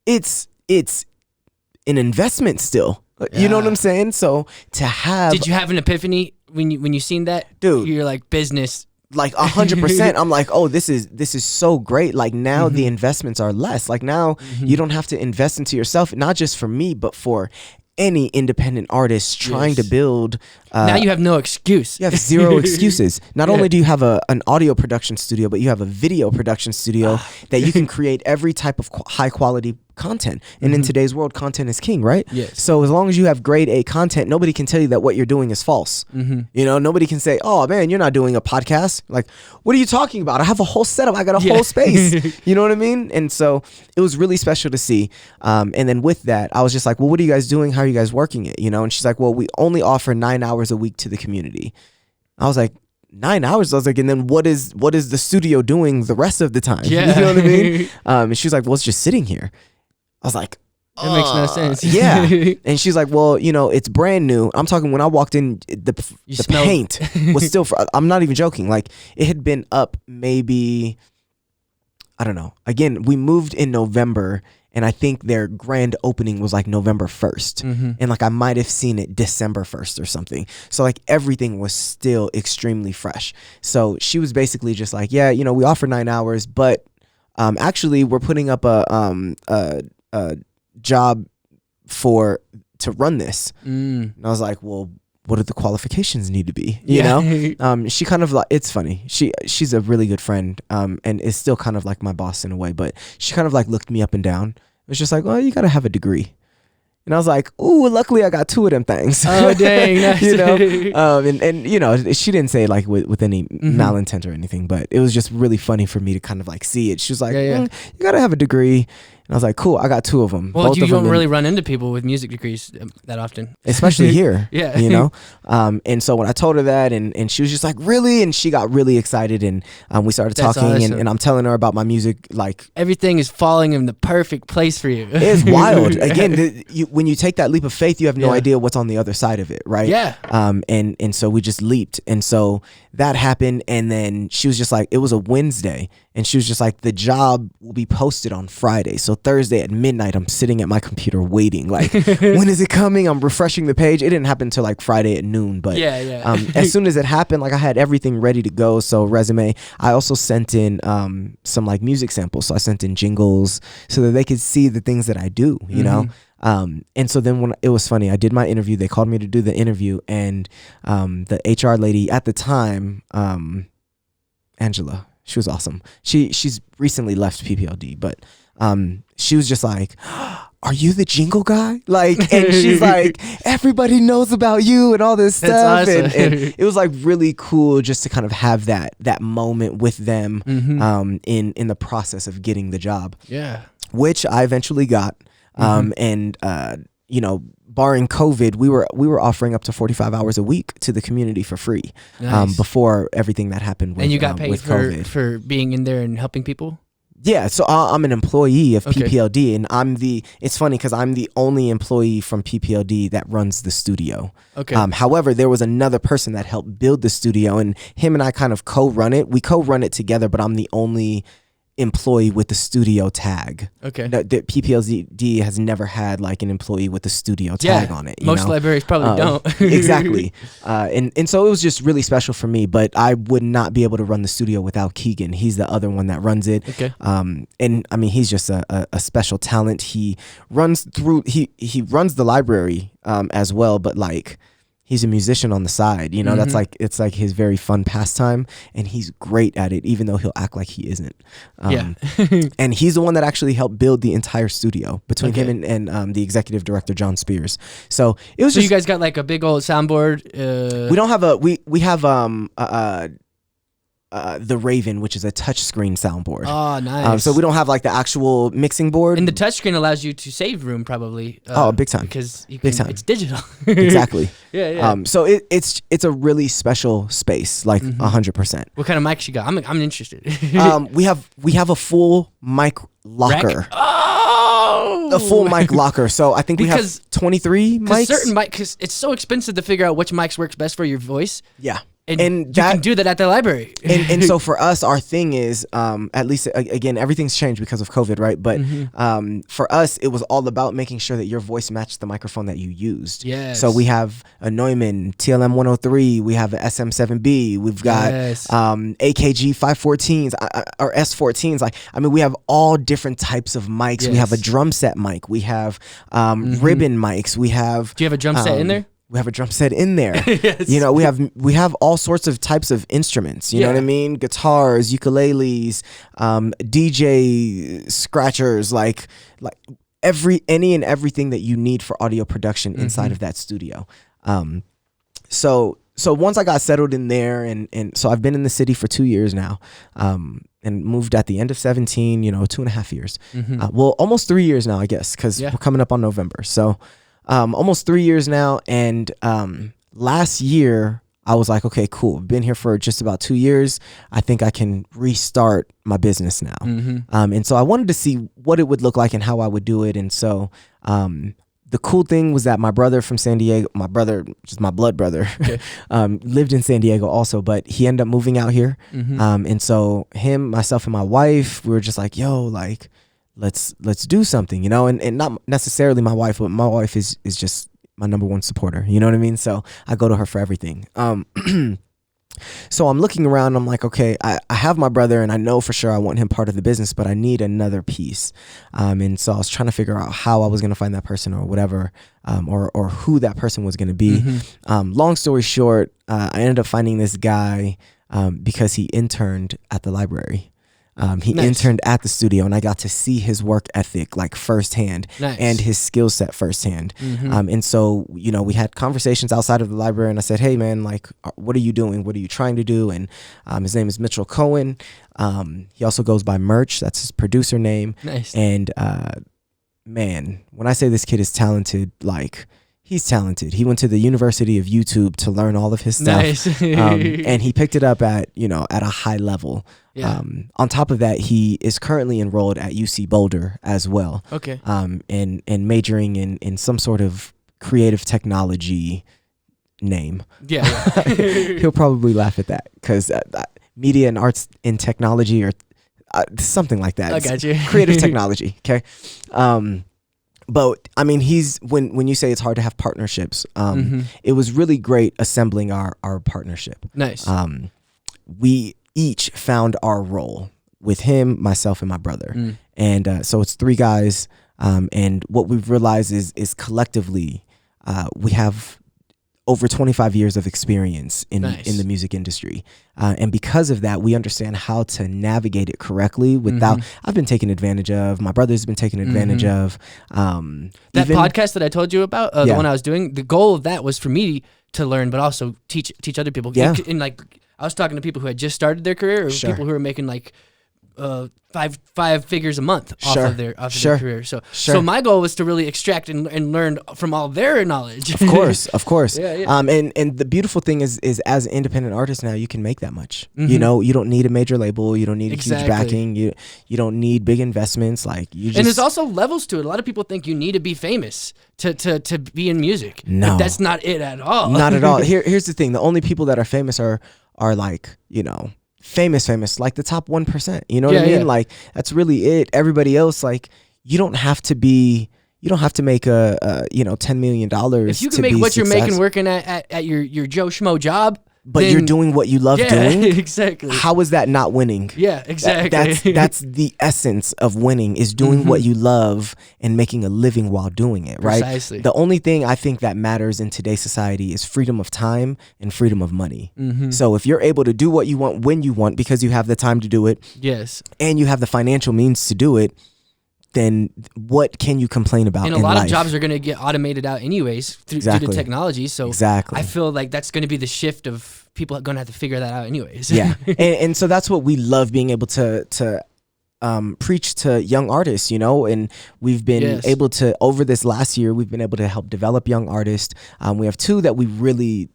it's an investment still. You know what I'm saying? So to have, Did you have an epiphany when you seen that? Dude. You're like, business. like 100%, I'm like, oh, this is so great. Like now the investments are less. Like now you don't have to invest into yourself, not just for me, but for any independent artist trying to build. Now you have no excuse. You have zero excuses. Not only do you have an audio production studio, but you have a video production studio that you can create every type of high quality content. And in today's world, content is king, right? Yes. So as long as you have grade A content, nobody can tell you that what you're doing is false. You know, nobody can say, oh man, you're not doing a podcast. Like, what are you talking about? I have a whole setup. I got a whole space. You know what I mean? And so it was really special to see. And then with that, I was just like, well, what are you guys doing? How are you guys working it? You know? And she's like, well, we only offer 9 hours a week to the community. I was like, 9 hours? I was like, and then what is the studio doing the rest of the time? Yeah. You know what I mean? And she was like, well, it's just sitting here. I was like, That makes no sense. yeah. And she's like, well, you know, it's brand new. I'm talking when I walked in, the paint was still, I'm not even joking. Like it had been up maybe, I don't know. Again, we moved in November, and I think their grand opening was like November 1st. And like I might have seen it December 1st or something. So like everything was still extremely fresh. So she was basically just like, yeah, you know, we offer 9 hours, but actually we're putting up a job to run this. And I was like, well, what do the qualifications need to be? You know? She kind of like, it's funny. She's a really good friend, and is still kind of like my boss in a way, but she kind of like looked me up and down. It was just like, well, you got to have a degree. And I was like, ooh, luckily I got 2 of them things. Oh, dang. Nice. You know? And you know, she didn't say like with any malintent or anything, but it was just really funny for me to kind of like see it. She was like, you got to have a degree. And I was like, cool, I got 2 of them. Well, Both you of don't them really run into people with music degrees that often. especially here. Yeah. You know? And so when I told her that, and she was just like, really? And she got really excited, and we started That's talking, awesome. and I'm telling her about my music. Like, Everything is falling in the perfect place for you. it's wild. Again, when you take that leap of faith, you have no idea what's on the other side of it, right? Yeah. And so we just leaped. And so that happened, and then she was just like, it was a Wednesday, and she was just like, the job will be posted on Friday. So Thursday at midnight, I'm sitting at my computer waiting, like, when is it coming? I'm refreshing the page. It didn't happen until like Friday at noon, but as soon as it happened, like I had everything ready to go. So resume. I also sent in some like music samples. So I sent in jingles so that they could see the things that I do, you know? And so then when it was funny, I did my interview, they called me to do the interview, and the HR lady at the time, Angela, she was awesome. She's recently left PPLD, but she was just like, are you the jingle guy? Like, and she's like, everybody knows about you and all this stuff. That's awesome. And it was like really cool just to kind of have that moment with them in the process of getting the job. Yeah. Which I eventually got. And you know, barring COVID, we were offering up to 45 hours a week to the community for free. Nice. Before everything that happened with, And you got paid with COVID. for being in there and helping people? Yeah, so I'm an employee of Okay. PPLD, and it's funny because I'm the only employee from PPLD that runs the studio. Okay. However, there was another person that helped build the studio, and him and I kind of co-run it. We co-run it together, but I'm the only employee with the studio tag. Okay. The PPLD has never had like an employee with the studio tag on it. Most libraries probably don't. Exactly. And so it was just really special for me, but I would not be able to run the studio without Keegan. He's the other one that runs it. Okay. And I mean, he's just a special talent. He runs the library as well, but like he's a musician on the side, that's like, it's like his very fun pastime, and he's great at it, even though he'll act like he isn't. And he's the one that actually helped build the entire studio between him and the executive director, John Spears. So it was so you guys got like a big old soundboard. We don't have we have the Raven, which is a touchscreen soundboard. Oh, nice. So we don't have like the actual mixing board. And the touchscreen allows you to save room, probably. Big time. Because it's digital. Exactly. Yeah. So it's a really special space, like 100%. What kind of mics you got? I'm interested. We have a full mic locker. Rack? Oh, a full mic locker. So I think we have 23 mics. Certain mics, because it's so expensive to figure out which mics works best for your voice. Yeah. And you can do that at the library. and so for us, our thing is, at least, again, everything's changed because of COVID, right? But for us, it was all about making sure that your voice matched the microphone that you used. Yes. So we have a Neumann TLM 103, we have an SM7B, we've got AKG 514s or S14s. Like, I mean, we have all different types of mics. Yes. We have a drum set mic. We have ribbon mics. We have. Do you have a drum set in there? We have a drum set in there. Yes. We have all sorts of types of instruments. You know what I mean? Guitars, ukuleles, DJ scratchers, like any and everything that you need for audio production inside of that studio. So once I got settled in there, and so I've been in the city for 2 years now, and moved at the end of 17. 2.5 years. Well, almost 3 years now, I guess, because we're coming up on November. So. Almost 3 years now, and last year I was like, okay, cool. I've been here for just about 2 years. I think I can restart my business now. And so I wanted to see what it would look like and how I would do it. And so the cool thing was that my brother from San Diego, my brother, just my blood brother, lived in San Diego also, but he ended up moving out here. And so him, myself, and my wife, we were just like, yo, like, let's do something, and not necessarily my wife, but my wife is just my number one supporter. You know what I mean? So I go to her for everything. So I'm looking around, I'm like, okay, I have my brother, and I know for sure I want him part of the business, but I need another piece. And so I was trying to figure out how I was going to find that person or whatever, or who that person was going to be. Long story short, I ended up finding this guy because he interned at the librry. He interned at the studio, and I got to see his work ethic like firsthand and his skill set firsthand. And so, we had conversations outside of the library, and I said, hey man, like, what are you doing? What are you trying to do? And his name is Mitchell Cohen. He also goes by Merch. That's his producer name. Nice. And man, when I say this kid is talented, like, he's talented. He went to the University of YouTube to learn all of his stuff. Nice. And he picked it up at a high level. Yeah. On top of that, he is currently enrolled at UC Boulder as well. Okay. And majoring in some sort of creative technology name. Yeah. He'll probably laugh at that because media and arts in technology or something like that. I got you. Creative technology. Okay. But I mean, when you say it's hard to have partnerships, it was really great assembling our partnership. Nice. We each found our role with him, myself, and my brother. And so it's three guys. And what we've realized is collectively, we have over 25 years of experience in the music industry. And because of that, we understand how to navigate it correctly without, I've been taken advantage of, my brother's been taken advantage of. That podcast that I told you about, the one I was doing, the goal of that was for me to learn, but also teach other people. Yeah. And like, I was talking to people who had just started their career, or people who were making like five figures a month off of their career. So my goal was to really extract and learn from all their knowledge. Of course. Yeah. And the beautiful thing is as an independent artist now, you can make that much. You don't need a major label. You don't need a huge backing. You don't need big investments. Like you just. And there's also levels to it. A lot of people think you need to be famous to be in music. No, but that's not it at all. Not at all. Here's the thing: the only people that are famous are like famous, like the top 1%. You know what I mean? Yeah. Like that's really it. Everybody else, like you don't have to make $10 million. If you can make what you're making working at your Joe Schmo job, but you're doing what you love doing. Exactly. How is that not winning? Yeah, exactly. That's the essence of winning, is doing what you love and making a living while doing it, right? Precisely. The only thing I think that matters in today's society is freedom of time and freedom of money. So if you're able to do what you want when you want because you have the time to do it, yes, and you have the financial means to do it, then what can you complain about? And a lot of jobs are going to get automated out anyways due to technology. So exactly. I feel like that's going to be the shift of people are going to have to figure that out anyways. Yeah. and so that's what we love, being able to preach to young artists, you know, and we've been able to, over this last year, we've been able to help develop young artists. We have two that we really,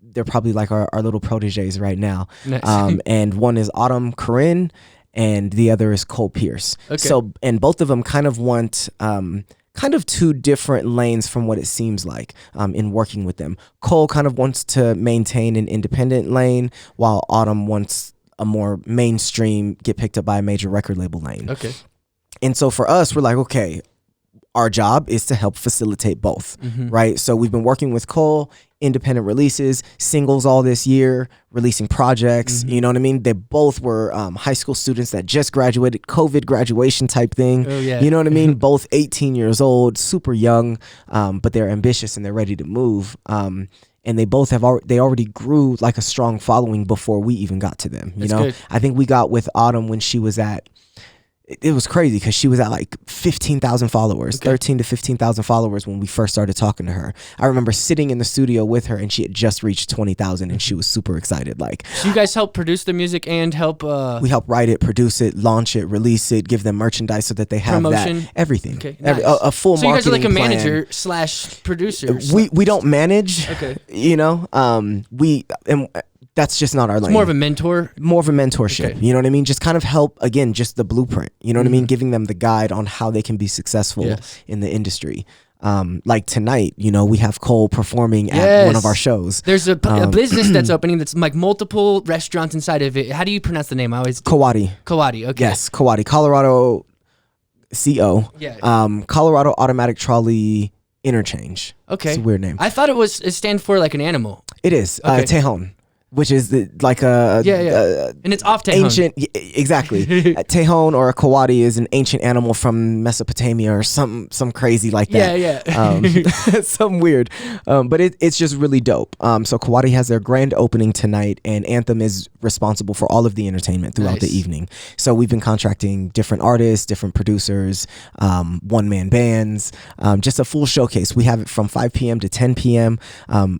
they're probably like our little proteges right now. Nice. And one is Autumn Corinne, and the other is Cole Pierce. Okay. So, and both of them kind of want kind of two different lanes from what it seems like in working with them. Cole kind of wants to maintain an independent lane, while Autumn wants a more mainstream, get picked up by a major record label lane. Okay. And so for us, we're like, okay, our job is to help facilitate both, right? So we've been working with Cole, independent releases, singles all this year, releasing projects, you know what I mean? They both were high school students that just graduated, COVID graduation type thing. Oh, yeah. You know what I mean? Both 18 years old, super young, but they're ambitious and they're ready to move. And they both they already grew like a strong following before we even got to them. You know, good. I think we got with Autumn when she was at, it was crazy because she was at like 15,000 followers, 13 to 15,000 followers when we first started talking to her. I remember sitting in the studio with her and she had just reached 20,000 and she was super excited. Like, so you guys help produce the music and help? We help write it, produce it, launch it, release it, give them merchandise so that they have promotion, that, everything. Okay, nice. A full marketing plan. So you guys are like a manager / producer. We don't manage, you know, that's just not our lane. It's more of a mentor? More of a mentorship. Okay. You know what I mean? Just kind of help, again, just the blueprint. You know what I mean? Giving them the guide on how they can be successful in the industry. Like tonight, you know, we have Cole performing at one of our shows. There's a business that's opening that's like multiple restaurants inside of it. How do you pronounce the name? I always Kawadi. Kawadi, okay. Yes, Kawadi. Colorado CO. Yeah. Colorado Automatic Trolley Interchange. Okay. It's a weird name. I thought it stands for like an animal. It is. Tejon. Which is like a and it's off Tejon. Ancient, exactly. Tejon or a Kawadi is an ancient animal from Mesopotamia or some crazy like that. Something weird, but it's just really dope. So Kawadi has their grand opening tonight, and Anthem is responsible for all of the entertainment throughout the evening. So we've been contracting different artists, different producers, one-man bands, just a full showcase. We have it from 5 p.m. to 10 p.m.,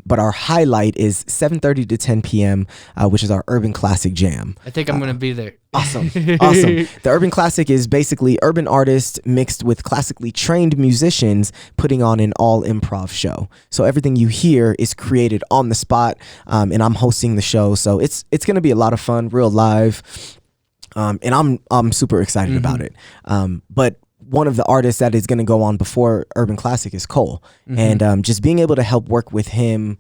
but our highlight is 7:30 to 10 p.m. Which is our Urban Classic Jam. I think I'm going to be there. Awesome. The Urban Classic is basically urban artists mixed with classically trained musicians putting on an all improv show. So everything you hear is created on the spot, and I'm hosting the show. So it's going to be a lot of fun, real live, and I'm super excited about it. But one of the artists that is going to go on before Urban Classic is Cole. And just being able to help work with him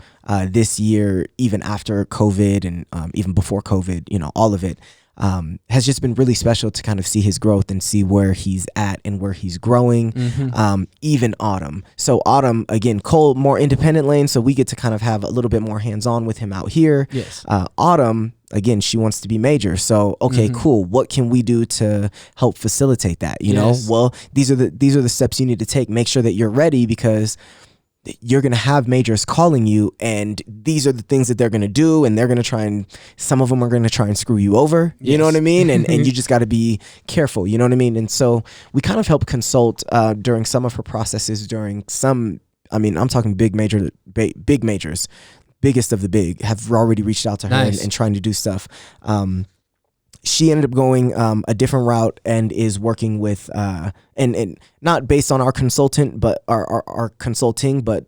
this year, even after COVID and even before COVID, you know, all of it has just been really special to kind of see his growth and see where he's at and where he's growing. Even Autumn. So Autumn, again, Cole, more independent lane, so we get to kind of have a little bit more hands-on with him out here. Yes. Autumn, again, she wants to be major. So, okay, cool. What can we do to help facilitate that? You know, well, these are the steps you need to take. Make sure that you're ready, because you're going to have majors calling you, and these are the things that they're going to do, and they're going to try, and some of them are going to try and screw you over. You know what I mean? And you just got to be careful. You know what I mean? And so we kind of help consult during some of her processes, during some, I mean, I'm talking big majors, biggest of the big, have already reached out to her and trying to do stuff. She ended up going a different route and is working with and not based on our consultant, but our consulting, but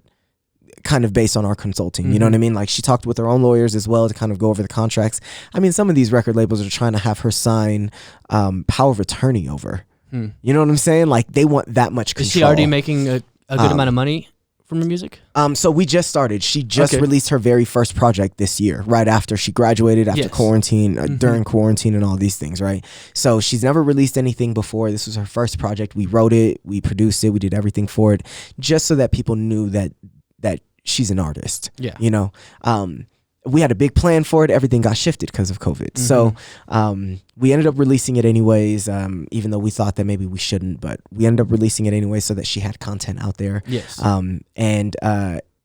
kind of based on our consulting. You know what I mean? Like, she talked with her own lawyers as well to kind of go over the contracts. I mean, some of these record labels are trying to have her sign power of attorney over. You know what I'm saying? Like, they want that much control. Is she already making a good amount of money from her music? So we just started. She just released her very first project this year, right after she graduated, after quarantine, during quarantine and all these things, right? So she's never released anything before. This was her first project. We wrote it, we produced it, we did everything for it, just so that people knew that she's an artist. Yeah. You know? we had a big plan for it. Everything got shifted because of COVID. So we ended up releasing it anyways, even though we thought that maybe we shouldn't, but we ended up releasing it anyway so that she had content out there. Yes.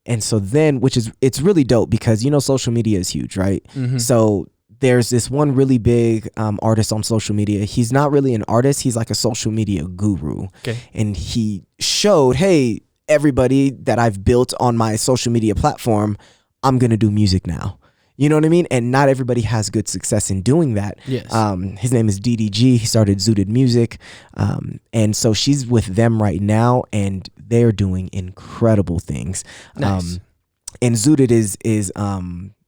And so then, it's really dope because, social media is huge, right? So there's this one really big artist on social media. He's not really an artist. He's like a social media guru. Okay. And he showed, hey, everybody that I've built on my social media platform, I'm going to do music now. You know what I mean? And not everybody has good success in doing that. Yes. His name is DDG. He started Zooted Music. And so she's with them right now, and they're doing incredible things. Nice. And Zooted is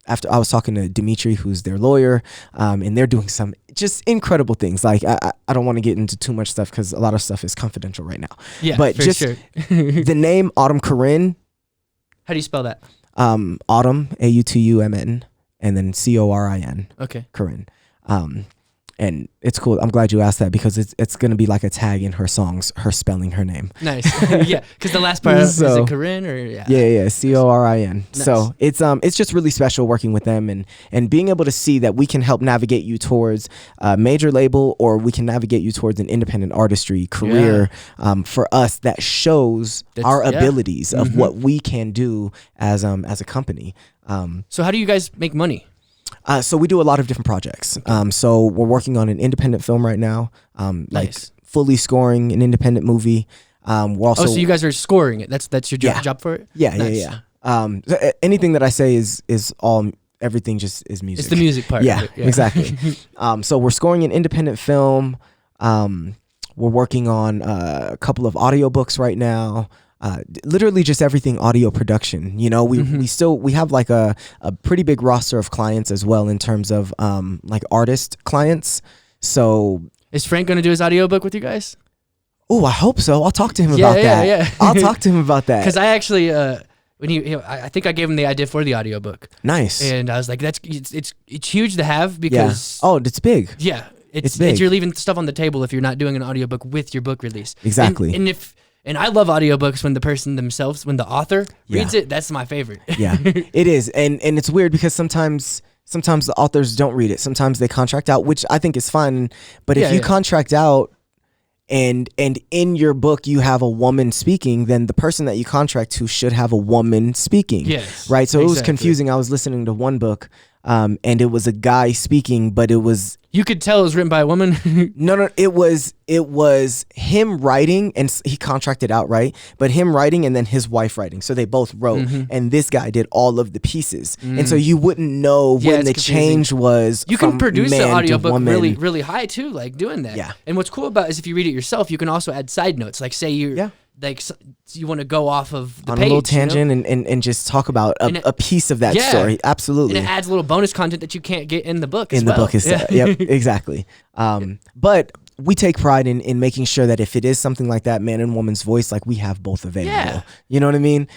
after I was talking to Dimitri, who's their lawyer, and they're doing some just incredible things. Like, I don't want to get into too much stuff because a lot of stuff is confidential right now. Yeah, but for just sure. the name Autumn Corinne. How do you spell that? Autumn, Autumn, and then Corin. Okay. Corinne. And it's cool. I'm glad you asked that because it's going to be like a tag in her songs, her spelling her name. Nice. Yeah, because the last part, is it Corinne or? Yeah, Corin. Nice. So it's just really special working with them and being able to see that we can help navigate you towards a major label, or we can navigate you towards an independent artistry career. For us, that shows our abilities of what we can do as a company. So how do you guys make money? So we do a lot of different projects. So we're working on an independent film right now, like fully scoring an independent movie. We're also so you guys are scoring it. That's your job for it? Yeah, nice. yeah. Anything that I say is all, everything just is music. It's the music part. Yeah, of it. Yeah. Exactly. So we're scoring an independent film. We're working on a couple of audiobooks right now. Literally just everything audio production. We have like a pretty big roster of clients as well in terms of like artist clients. So is Frank going to do his audiobook with you guys? Oh, I hope so. I'll talk to him about that. Yeah. I'll talk to him about that. Because I actually when I think I gave him the idea for the audiobook. Nice. And I was like, it's huge to have because it's big. Yeah. It's big. You're leaving stuff on the table if you're not doing an audiobook with your book release. Exactly. And I love audiobooks when the person themselves, when the author reads it, that's my favorite. Yeah, it is. And it's weird because sometimes the authors don't read it. Sometimes they contract out, which I think is fine. But if you contract out and in your book you have a woman speaking, then the person that you contract to should have a woman speaking. Yes. Right? So it was confusing. I was listening to one book and it was a guy speaking, but it was... You could tell it was written by a woman? No, it was him writing, and he contracted out, right? But him writing and then his wife writing. So they both wrote, and this guy did all of the pieces. And so you wouldn't know when the change was. You can produce the audiobook really, woman. really high too, like doing that. Yeah. And what's cool about it is if you read it yourself, you can also add side notes. Like say you're like you want to go off of the on page, a little tangent and just talk about a piece of that story. Absolutely. And it adds a little bonus content that you can't get in the book as well. In the book is yep, exactly. But we take pride in making sure that if it is something like that, man and woman's voice, like we have both available. Yeah. You know what I mean?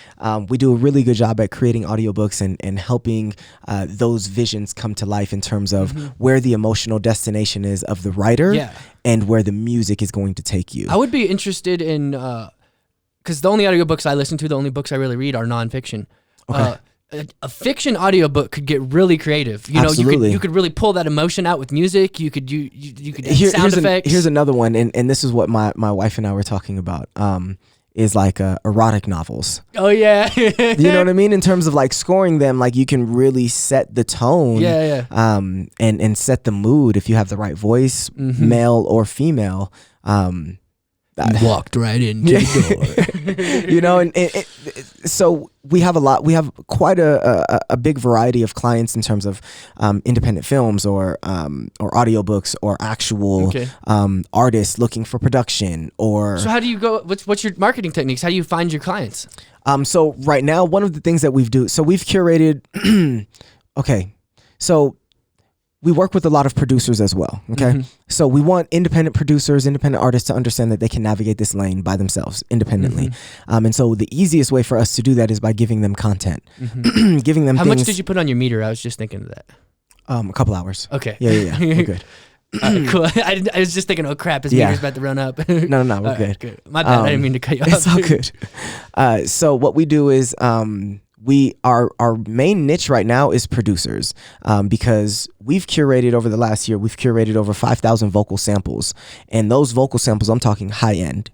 We do a really good job at creating audiobooks and helping those visions come to life in terms of where the emotional destination is of the writer and where the music is going to take you. I would be interested in, because the only audiobooks I listen to, the only books I really read are nonfiction. Okay. A fiction audiobook could get really creative. You know, Absolutely. you could really pull that emotion out with music. You could add sound effects. Here's another one, and this is what my wife and I were talking about. Is like erotic novels. Oh yeah. You know what I mean? In terms of like scoring them, like you can really set the tone. And set the mood if you have the right voice, male or female. You walked right into the door. You know, and so we have quite a big variety of clients in terms of independent films or audiobooks or actual artists looking for production or. So how do you go? What's your marketing techniques? How do you find your clients? So right now, one of the things that we've curated. Okay, so. We work with a lot of producers as well, okay? So we want independent producers, independent artists to understand that they can navigate this lane by themselves independently. And so the easiest way for us to do that is by giving them content, giving them How things. much did you put on your meter? I was just thinking of that. A couple hours. Okay. Yeah. We're good. Cool. I was just thinking, oh crap, his meter's about to run up. No, we're good. My bad, I didn't mean to cut you off. It's all good. So what we do is our main niche right now is producers, because we've curated over the last year, we've curated over 5,000 vocal samples, and those vocal samples, I'm talking high end,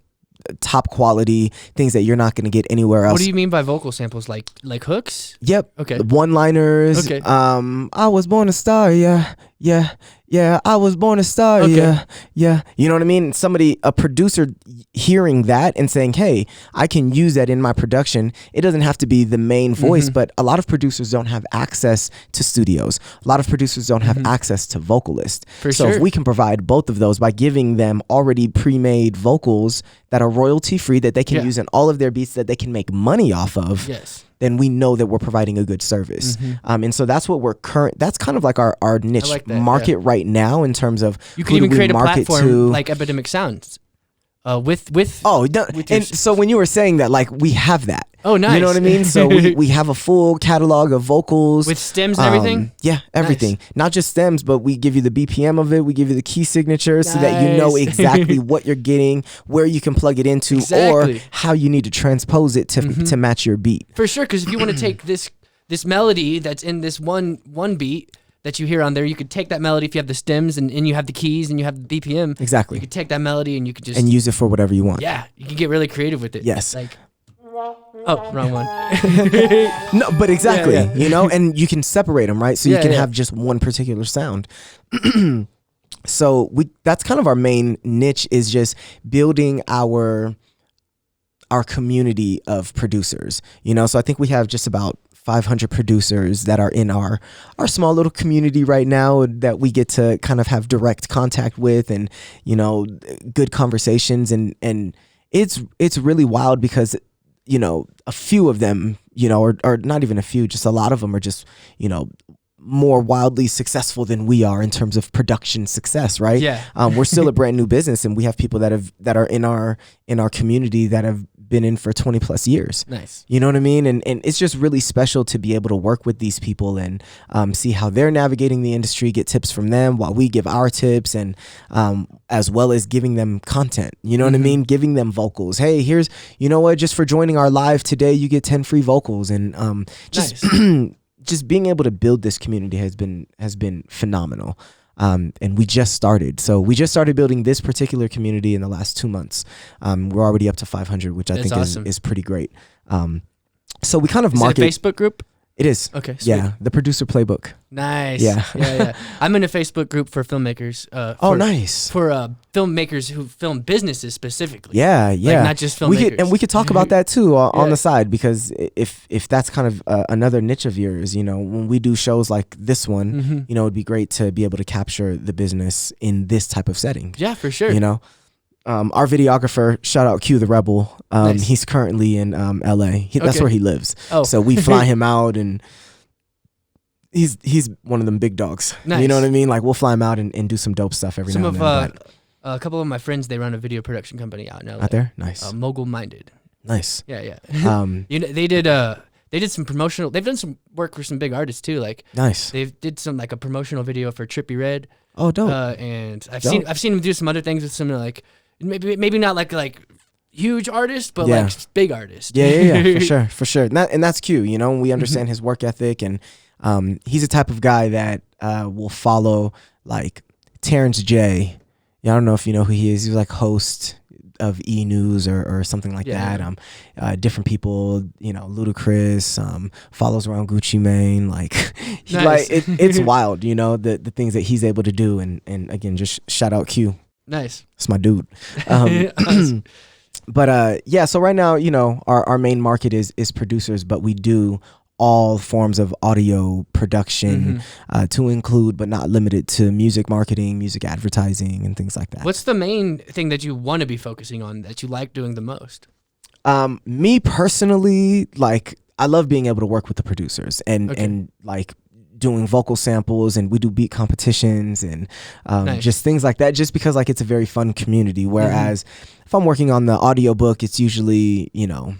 top quality, things that you're not going to get anywhere else. What do you mean by vocal samples? Like hooks? Yep. Okay. One-liners. Okay. I was born a star. Yeah. I was born a star. Okay. Yeah. You know what I mean? A producer hearing that and saying, hey, I can use that in my production. It doesn't have to be the main voice, but a lot of producers don't have access to studios. A lot of producers don't have access to vocalists. So if we can provide both of those by giving them already pre-made vocals that are royalty free, that they can use in all of their beats, that they can make money off of, then we know that we're providing a good service. And so that's what that's kind of like our niche market right now, in terms of you can even create a platform like Epidemic Sounds. So when you were saying that, like, we have that. Oh, nice. You know what I mean? So we have a full catalog of vocals with stems and everything. Yeah, everything. Nice. Not just stems, but we give you the BPM of it. We give you the key signatures so that you know exactly what you're getting, where you can plug it into, or how you need to transpose it to match your beat. For sure, because if you want to take this melody that's in this one beat that you hear on there, you could take that melody if you have the stems and you have the keys and you have the BPM. Exactly. You could take that melody and you could just use it for whatever you want. Yeah, you can get really creative with it. Yes. Like, oh, wrong one. No, but exactly, you know, and you can separate them, right? So you can have just one particular sound. So that's kind of our main niche, is just building our community of producers, you know. So I think we have just about 500 producers that are in our small little community right now that we get to kind of have direct contact with, and, you know, good conversations, and it's really wild because, you know, a few of them, you know, or not even a few, just a lot of them are just, you know, more wildly successful than we are in terms of production success, right? Yeah. We're still a brand new business, and we have people that are in our community that have been in for 20 plus years. Nice. You know what I mean? And it's just really special to be able to work with these people and see how they're navigating the industry, get tips from them while we give our tips, and as well as giving them content. You know what I mean? Giving them vocals. Hey, here's, you know what, just for joining our live today, you get 10 free vocals. And just just being able to build this community has been phenomenal. And we just started. So we just started building this particular community in the last 2 months. We're already up to 500, which I think awesome. is pretty great. So we kind of market. Is it a Facebook group? It is. Okay. Sweet. Yeah. The Producer Playbook. Nice. Yeah. Yeah. I'm in a Facebook group for filmmakers. Nice. For filmmakers who film businesses specifically. Yeah. Like not just filmmakers. We could talk about that too on the side, because if that's kind of another niche of yours, you know, when we do shows like this one, you know, it'd be great to be able to capture the business in this type of setting. Yeah, for sure. You know. Our videographer, shout out Q the Rebel. Nice. He's currently in LA. That's where he lives. Oh. So we fly him out, and he's one of them big dogs. Nice. You know what I mean? Like, we'll fly him out and do some dope stuff every now and then. A couple of my friends, they run a video production company out in LA. Out there? Nice. Mogul Minded. Nice. Yeah. You know, they did some promotional. They've done some work for some big artists too. Like, nice. They did some like a promotional video for Trippie Redd. Oh, dope. And I've seen him do some other things with some like maybe not like huge artists, but like big artists. Yeah, for sure. And that's Q. You know, we understand his work ethic, and he's the type of guy that will follow like Terrence J. Yeah, I don't know if you know who he is. He's like host of E! News or something like that. Different people, you know, Ludacris, follows around Gucci Mane. Like, nice. Like it's wild, you know, the things that he's able to do. And again, just shout out Q. Nice. It's my dude. But so right now, you know, our main market is producers, but we do all forms of audio production, to include but not limited to music marketing, music advertising, and things like that. What's the main thing that you want to be focusing on, that you like doing the most? Me personally, like, I love being able to work with the producers and like doing vocal samples, and we do beat competitions and nice. Just things like that, just because like it's a very fun community. Whereas if I'm working on the audio book, it's usually, you know,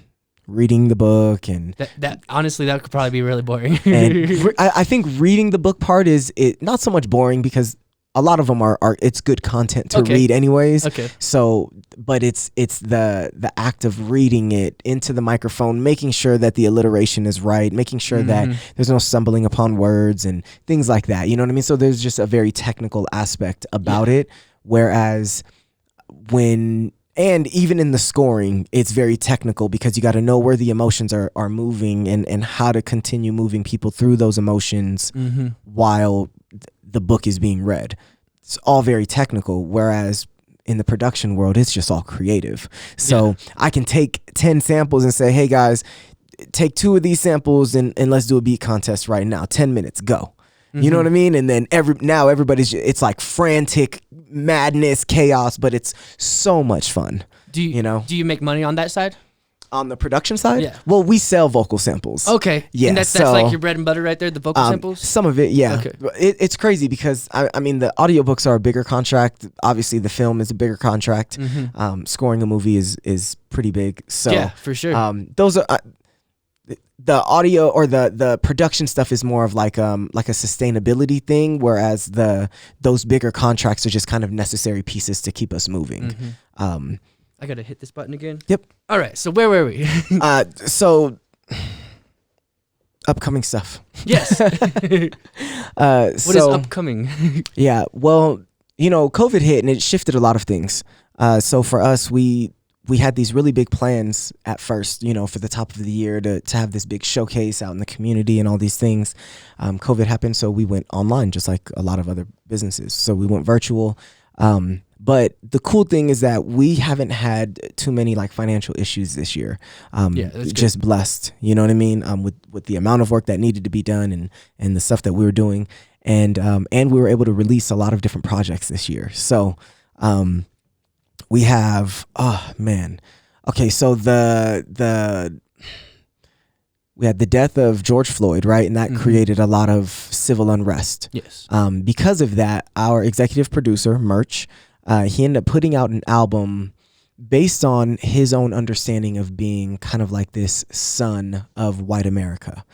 reading the book, and that honestly, that could probably be really boring. And I think reading the book part is not so much boring, because a lot of them are it's good content to read anyways. Okay. So, but it's the act of reading it into the microphone, making sure that the alliteration is right, making sure that there's no stumbling upon words and things like that. You know what I mean? So there's just a very technical aspect about it. Whereas and even in the scoring, it's very technical because you got to know where the emotions are moving and how to continue moving people through those emotions while the book is being read. It's all very technical, whereas in the production world, it's just all creative. So I can take 10 samples and say, hey guys, take 2 of these samples and let's do a beat contest right now. 10 minutes, go. You know what I mean? And then everybody's, it's like frantic madness, chaos, but it's so much fun. Do you make money on that side? On the production side? Yeah. Well, we sell vocal samples. Okay. Yeah. And that's like your bread and butter right there, the vocal samples? Some of it, yeah. Okay. It's crazy because, I mean, the audiobooks are a bigger contract. Obviously, the film is a bigger contract. Scoring a movie is pretty big. So yeah, for sure. Those are... the audio or the production stuff is more of like a sustainability thing, whereas those bigger contracts are just kind of necessary pieces to keep us moving. I gotta hit this button again. Yep. All right. So where were we? So upcoming stuff. Yes. What is upcoming? Yeah. Well, COVID hit and it shifted a lot of things. So for us, we had these really big plans at first, for the top of the year to have this big showcase out in the community and all these things. COVID happened, so we went online just like a lot of other businesses. So we went virtual. But the cool thing is that we haven't had too many like financial issues this year. That's just good. Blessed, you know what I mean? With the amount of work that needed to be done and the stuff that we were doing. And we were able to release a lot of different projects this year. So, we have, oh man. Okay, so we had the death of George Floyd, right? And that created a lot of civil unrest. Yes. Because of that, our executive producer, Merch, he ended up putting out an album based on his own understanding of being kind of like this son of white America.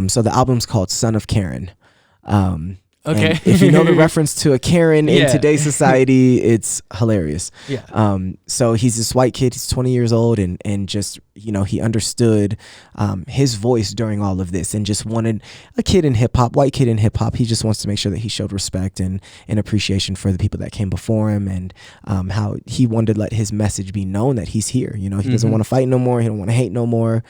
So the album's called Son of Karen. Okay. And if you know the reference to a Karen in today's society, it's hilarious. Yeah. So he's this white kid, he's 20 years old and just, he understood his voice during all of this and just wanted a kid in hip hop, white kid in hip hop. He just wants to make sure that he showed respect and appreciation for the people that came before him and how he wanted to let his message be known that he's here. He doesn't want to fight no more. He don't want to hate no more.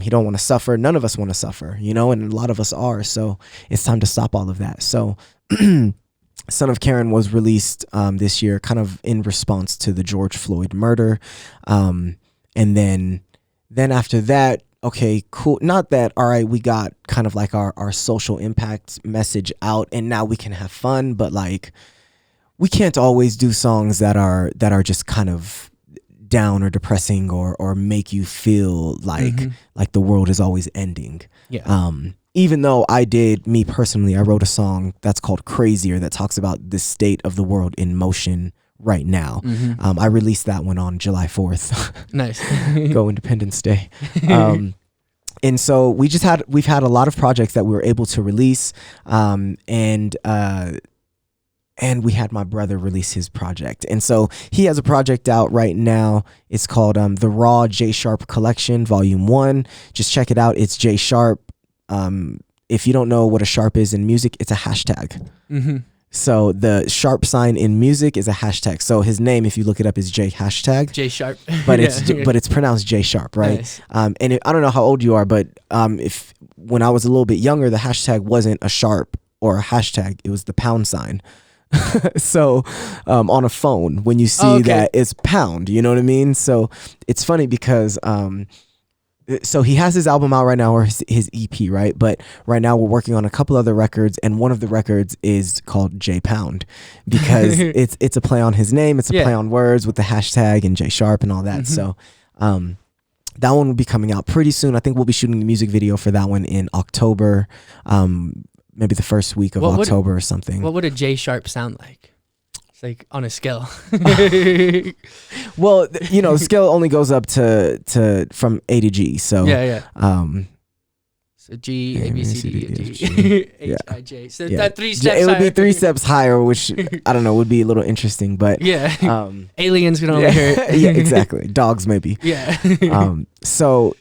He don't want to suffer. None of us want to suffer, and a lot of us are. So it's time to stop all of that. So Son of Karen was released this year kind of in response to the George Floyd murder. And then after that, okay, cool. Not that, all right, we got kind of like our social impact message out and now we can have fun, but like we can't always do songs that are just kind of down or depressing or make you feel like the world is always ending. Yeah. Even though me personally, I wrote a song that's called Crazier that talks about the state of the world in motion right now. I released that one on July 4th. Nice. Go Independence Day. And so we've had a lot of projects that we were able to release. And we had my brother release his project. And so he has a project out right now. It's called The Raw J Sharpe Collection, Volume 1. Just check it out. It's J Sharpe. If you don't know what a sharp is in music, it's a hashtag. So the sharp sign in music is a hashtag. So his name, if you look it up, is J hashtag. J Sharpe. But it's pronounced J Sharpe, right? Nice. And I don't know how old you are, but if when I was a little bit younger, the hashtag wasn't a sharp or a hashtag. It was the pound sign. So on a phone, when you see that, it's pound. You know what I mean? So it's funny because so he has his album out right now, or his EP, right? But right now we're working on a couple other records, and one of the records is called J Pound because it's a play on his name. It's a play on words with the hashtag and J Sharpe and all that. So that one will be coming out pretty soon. I think we'll be shooting the music video for that one in October, maybe the first week of October or something. What would a J Sharpe sound like? Like on a scale. Well, scale only goes up to from A to G. So yeah. So G, A, B, C, D, E, F, G, H, I, J. So that 3 steps it would higher. be 3 steps higher, which I don't know, would be a little interesting, but yeah. Aliens can only hear it. yeah, exactly. Dogs maybe. Yeah. So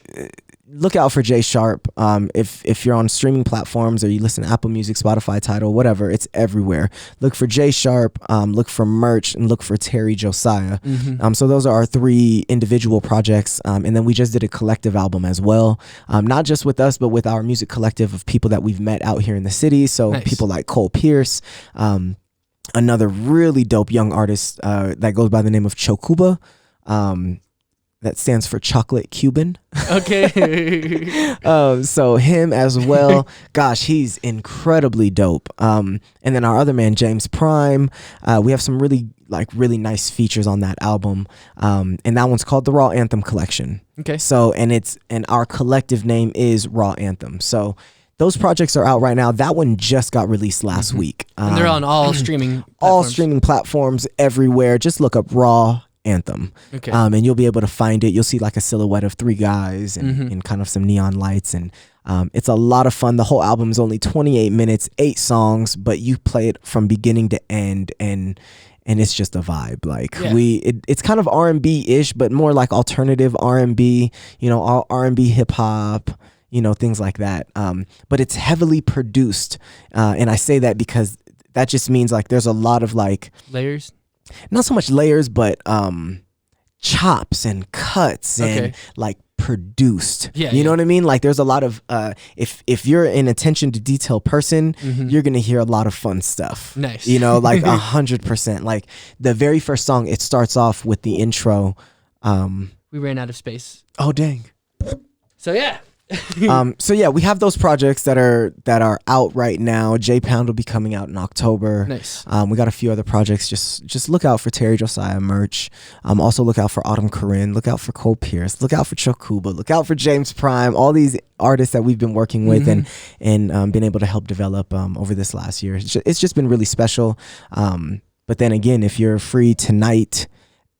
look out for Jay Sharpe. If you're on streaming platforms or you listen to Apple Music, Spotify, Tidal, whatever, it's everywhere. Look for Jay Sharpe, look for merch, and look for TerryJosiah. So those are our 3 individual projects. And then we just did a collective album as well. Not just with us, but with our music collective of people that we've met out here in the city. So Nice. people like Cole Pierce, another really dope young artist that goes by the name of Chokuba. That stands for Chocolate Cuban. Okay. So him as well. Gosh, he's incredibly dope. And then our other man, James Prime. We have some really nice features on that album. And that one's called the Raw Anthem Collection. Okay. So and our collective name is Raw Anthem. So those projects are out right now. That one just got released last week. And they're on all streaming platforms. All streaming platforms everywhere. Just look up Raw Anthem. Okay. And you'll be able to find it. You'll see like a silhouette of 3 guys and kind of some neon lights, and it's a lot of fun. The whole album is only 28 minutes, 8 songs, but you play it from beginning to end, and it's just a vibe. Like it's kind of R&B ish, but more like alternative R&B, R&B hip hop, things like that. But it's heavily produced. And I say that because that just means like there's a lot of like layers. Not so much layers, but chops and cuts and like produced. You know what I mean? Like there's a lot of if you're an attention to detail person, you're gonna hear a lot of fun stuff. Nice. Like 100%. Like the very first song, it starts off with the intro. We ran out of space. Oh dang. So yeah. We have those projects that are out right now. J-Pound will be coming out in October. Nice. We got a few other projects. Just look out for TerryJosiah merch. Also look out for Autumn Corinne. Look out for Cole Pierce. Look out for Chokuba. Look out for James Prime. All these artists that we've been working with and been able to help develop over this last year. It's just been really special. But then again, if you're free tonight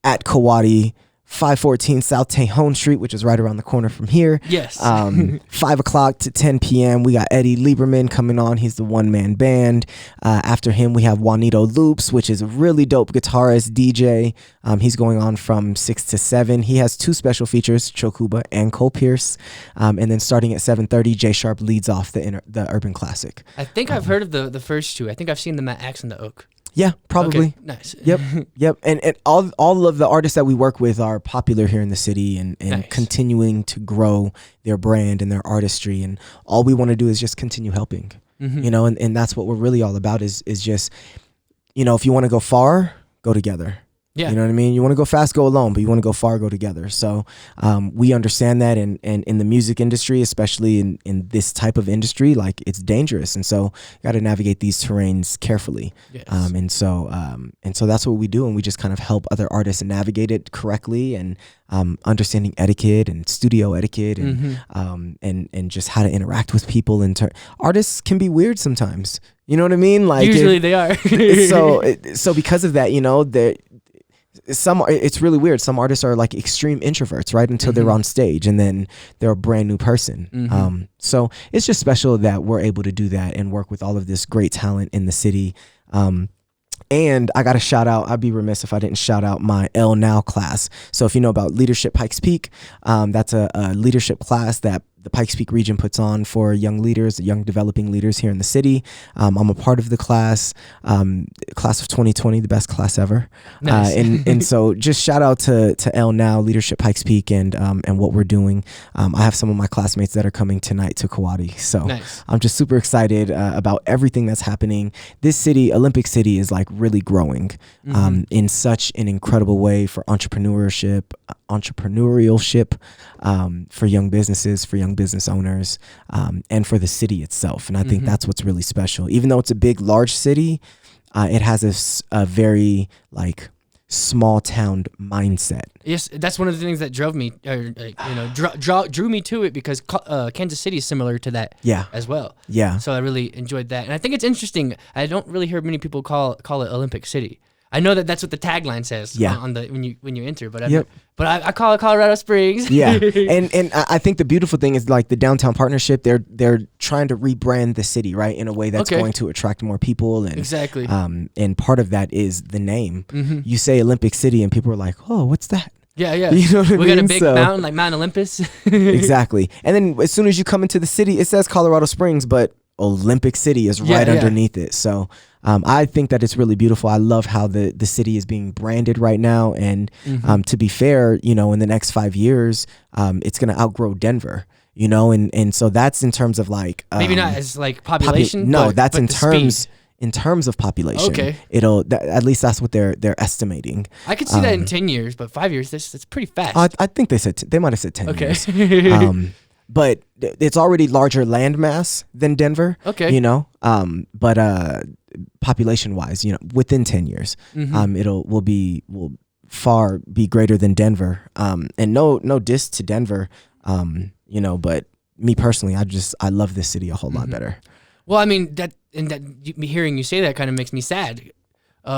at Kawadi, 514 South Tejon Street, which is right around the corner from here. Yes. 5 o'clock to 10 p.m. We got Eddie Lieberman coming on. He's the one-man band. After him, we have Juanito Loops, which is a really dope guitarist, DJ. He's going on from 6 to 7. He has 2 special features, Chokuba and Cole Pierce. And then starting at 7:30, Jay Sharpe leads off the Urban Classic. I think I've heard of the first 2. I think I've seen them at Axe in the Oak. Yeah, probably. Okay, nice. Yep. And all of the artists that we work with are popular here in the city and nice. Continuing to grow their brand and their artistry. And all we want to do is just continue helping, and that's what we're really all about is just, if you want to go far, go together. Yeah. You know what I mean? You want to go fast, go alone, but you want to go far, go together. So we understand that, and in the music industry, especially in this type of industry, like it's dangerous. And so you got to navigate these terrains carefully. Yes. And so that's what we do. And we just kind of help other artists navigate it correctly and understanding etiquette and studio etiquette and just how to interact with people. Artists can be weird sometimes. You know what I mean? Like usually they are. so because of that, it's really weird. Some artists are like extreme introverts, right? Until they're on stage, and then they're a brand new person. So it's just special that we're able to do that and work with all of this great talent in the city. And I got to shout out, I'd be remiss if I didn't shout out my L Now class. So if you know about Leadership Pikes Peak, that's a leadership class that the Pikes Peak region puts on for young leaders, young developing leaders here in the city. I'm a part of the class of 2020, the best class ever. Nice. And so just shout out to L Now, Leadership Pikes Peak, and what we're doing. I have some of my classmates that are coming tonight to Kawadi. So nice. I'm just super excited about everything that's happening. This city, Olympic City, is like really growing in such an incredible way for entrepreneurship, for young businesses, for young business owners, and for the city itself. And I think that's what's really special. Even though it's a big, large city, it has a very like small town mindset. Yes, that's one of the things that drove me, drew me to it, because Kansas City is similar to that as well. Yeah. So I really enjoyed that. And I think it's interesting. I don't really hear many people call it Olympic City. I know that that's what the tagline says on the when you enter, but I call it Colorado Springs. Yeah, and I think the beautiful thing is like the downtown partnership. They're trying to rebrand the city, right, in a way that's going to attract more people. And exactly. And part of that is the name. You say Olympic City, and people are like, "Oh, what's that?" Yeah, yeah. You know what I mean? We got a big mountain like Mount Olympus. Exactly. And then as soon as you come into the city, it says Colorado Springs, but Olympic City is right underneath it. So I think that it's really beautiful. I love how the city is being branded right now. And to be fair, you know, in the next 5 years, it's going to outgrow Denver. You know, and so that's in terms of like maybe not as like population. That's but in terms. In terms of population, okay, at least that's what they're estimating. I could see that in 10 years, but 5 years, that's pretty fast. I think they might have said 10 years. But it's already larger land mass than Denver. Okay, you know, but population wise, you know, within 10 years, will far be greater than Denver. And no diss to Denver, you know, but me personally, I love this city a whole lot better. Well, I mean hearing you say that kind of makes me sad,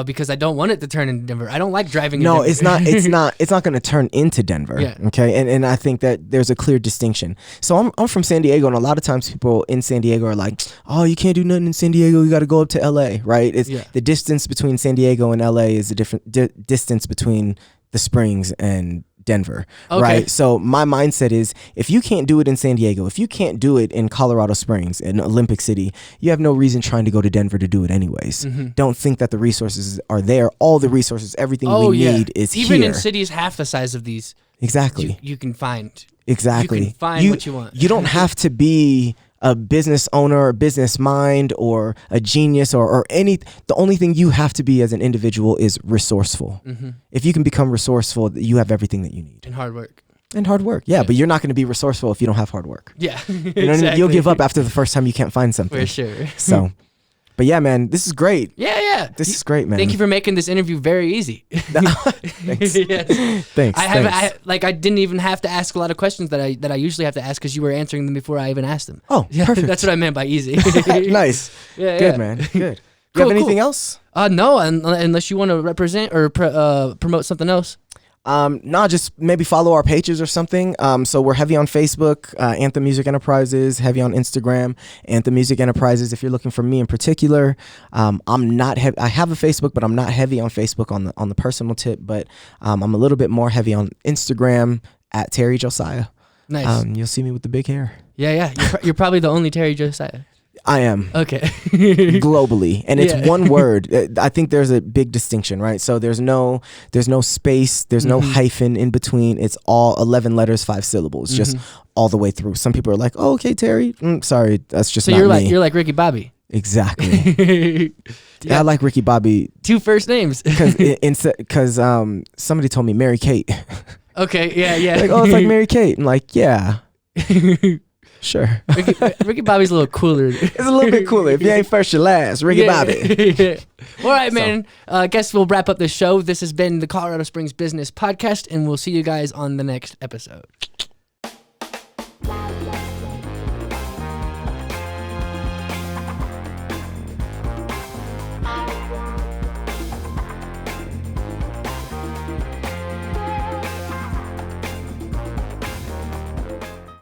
because I don't want it to turn into Denver. I don't like driving. No, in Denver. it's not going to turn into Denver. Yeah. Okay, and I think that there's a clear distinction. So I'm from San Diego, and a lot of times people in San Diego are like, "Oh, you can't do nothing in San Diego. You got to go up to LA." Right? The distance between San Diego and LA is a different distance between the Springs and Denver, right? So my mindset is, if you can't do it in San Diego, if you can't do it in Colorado Springs, in Olympic City, you have no reason trying to go to Denver to do it anyways. Don't think that the resources are there. All the resources, everything we need is here. Even in cities half the size of these, exactly, you can find. Exactly. You can find what you want. You don't have to be a business owner or business mind or a genius or any. The only thing you have to be as an individual is resourceful. If you can become resourceful, you have everything that you need. And hard work. Yeah, but you're not going to be resourceful if you don't have hard work. Yeah. You know what I mean? You'll give up after the first time you can't find something. For sure. So, but yeah, man, this is great. Yeah. This is great, man. Thank you for making this interview very easy. Thanks. Yes. Thanks. I didn't even have to ask a lot of questions that I usually have to ask, because you were answering them before I even asked them. Oh, perfect. That's what I meant by easy. Nice. Good, man. Good. You have anything else? No, unless you want to represent or promote something else. No, just maybe follow our pages or something. So we're heavy on Facebook, Anthem Music Enterprises, heavy on Instagram, Anthem Music Enterprises. If you're looking for me in particular, I'm not heavy. I have a Facebook, but I'm not heavy on Facebook on the personal tip, but I'm a little bit more heavy on Instagram at TerryJosiah. Nice. You'll see me with the big hair. Yeah. You're probably the only TerryJosiah. I am. Okay. Globally, and it's one word. I think there's a big distinction, right? So there's no space, there's no hyphen in between. It's all 11 letters, 5 syllables, just all the way through. Some people are like, "Oh, okay, Terry." Sorry, that's just not me. You're like Ricky Bobby. Exactly. I like Ricky Bobby. 2 first names. Because somebody told me Mary Kate. Okay. Yeah. Like, oh, it's like Mary Kate. I'm like, yeah. Sure. Ricky Bobby's a little cooler. It's a little bit cooler. If you ain't first, you're last. Ricky Bobby. All right, man. I guess we'll wrap up the show. This has been the Colorado Springs Business Podcast, and we'll see you guys on the next episode.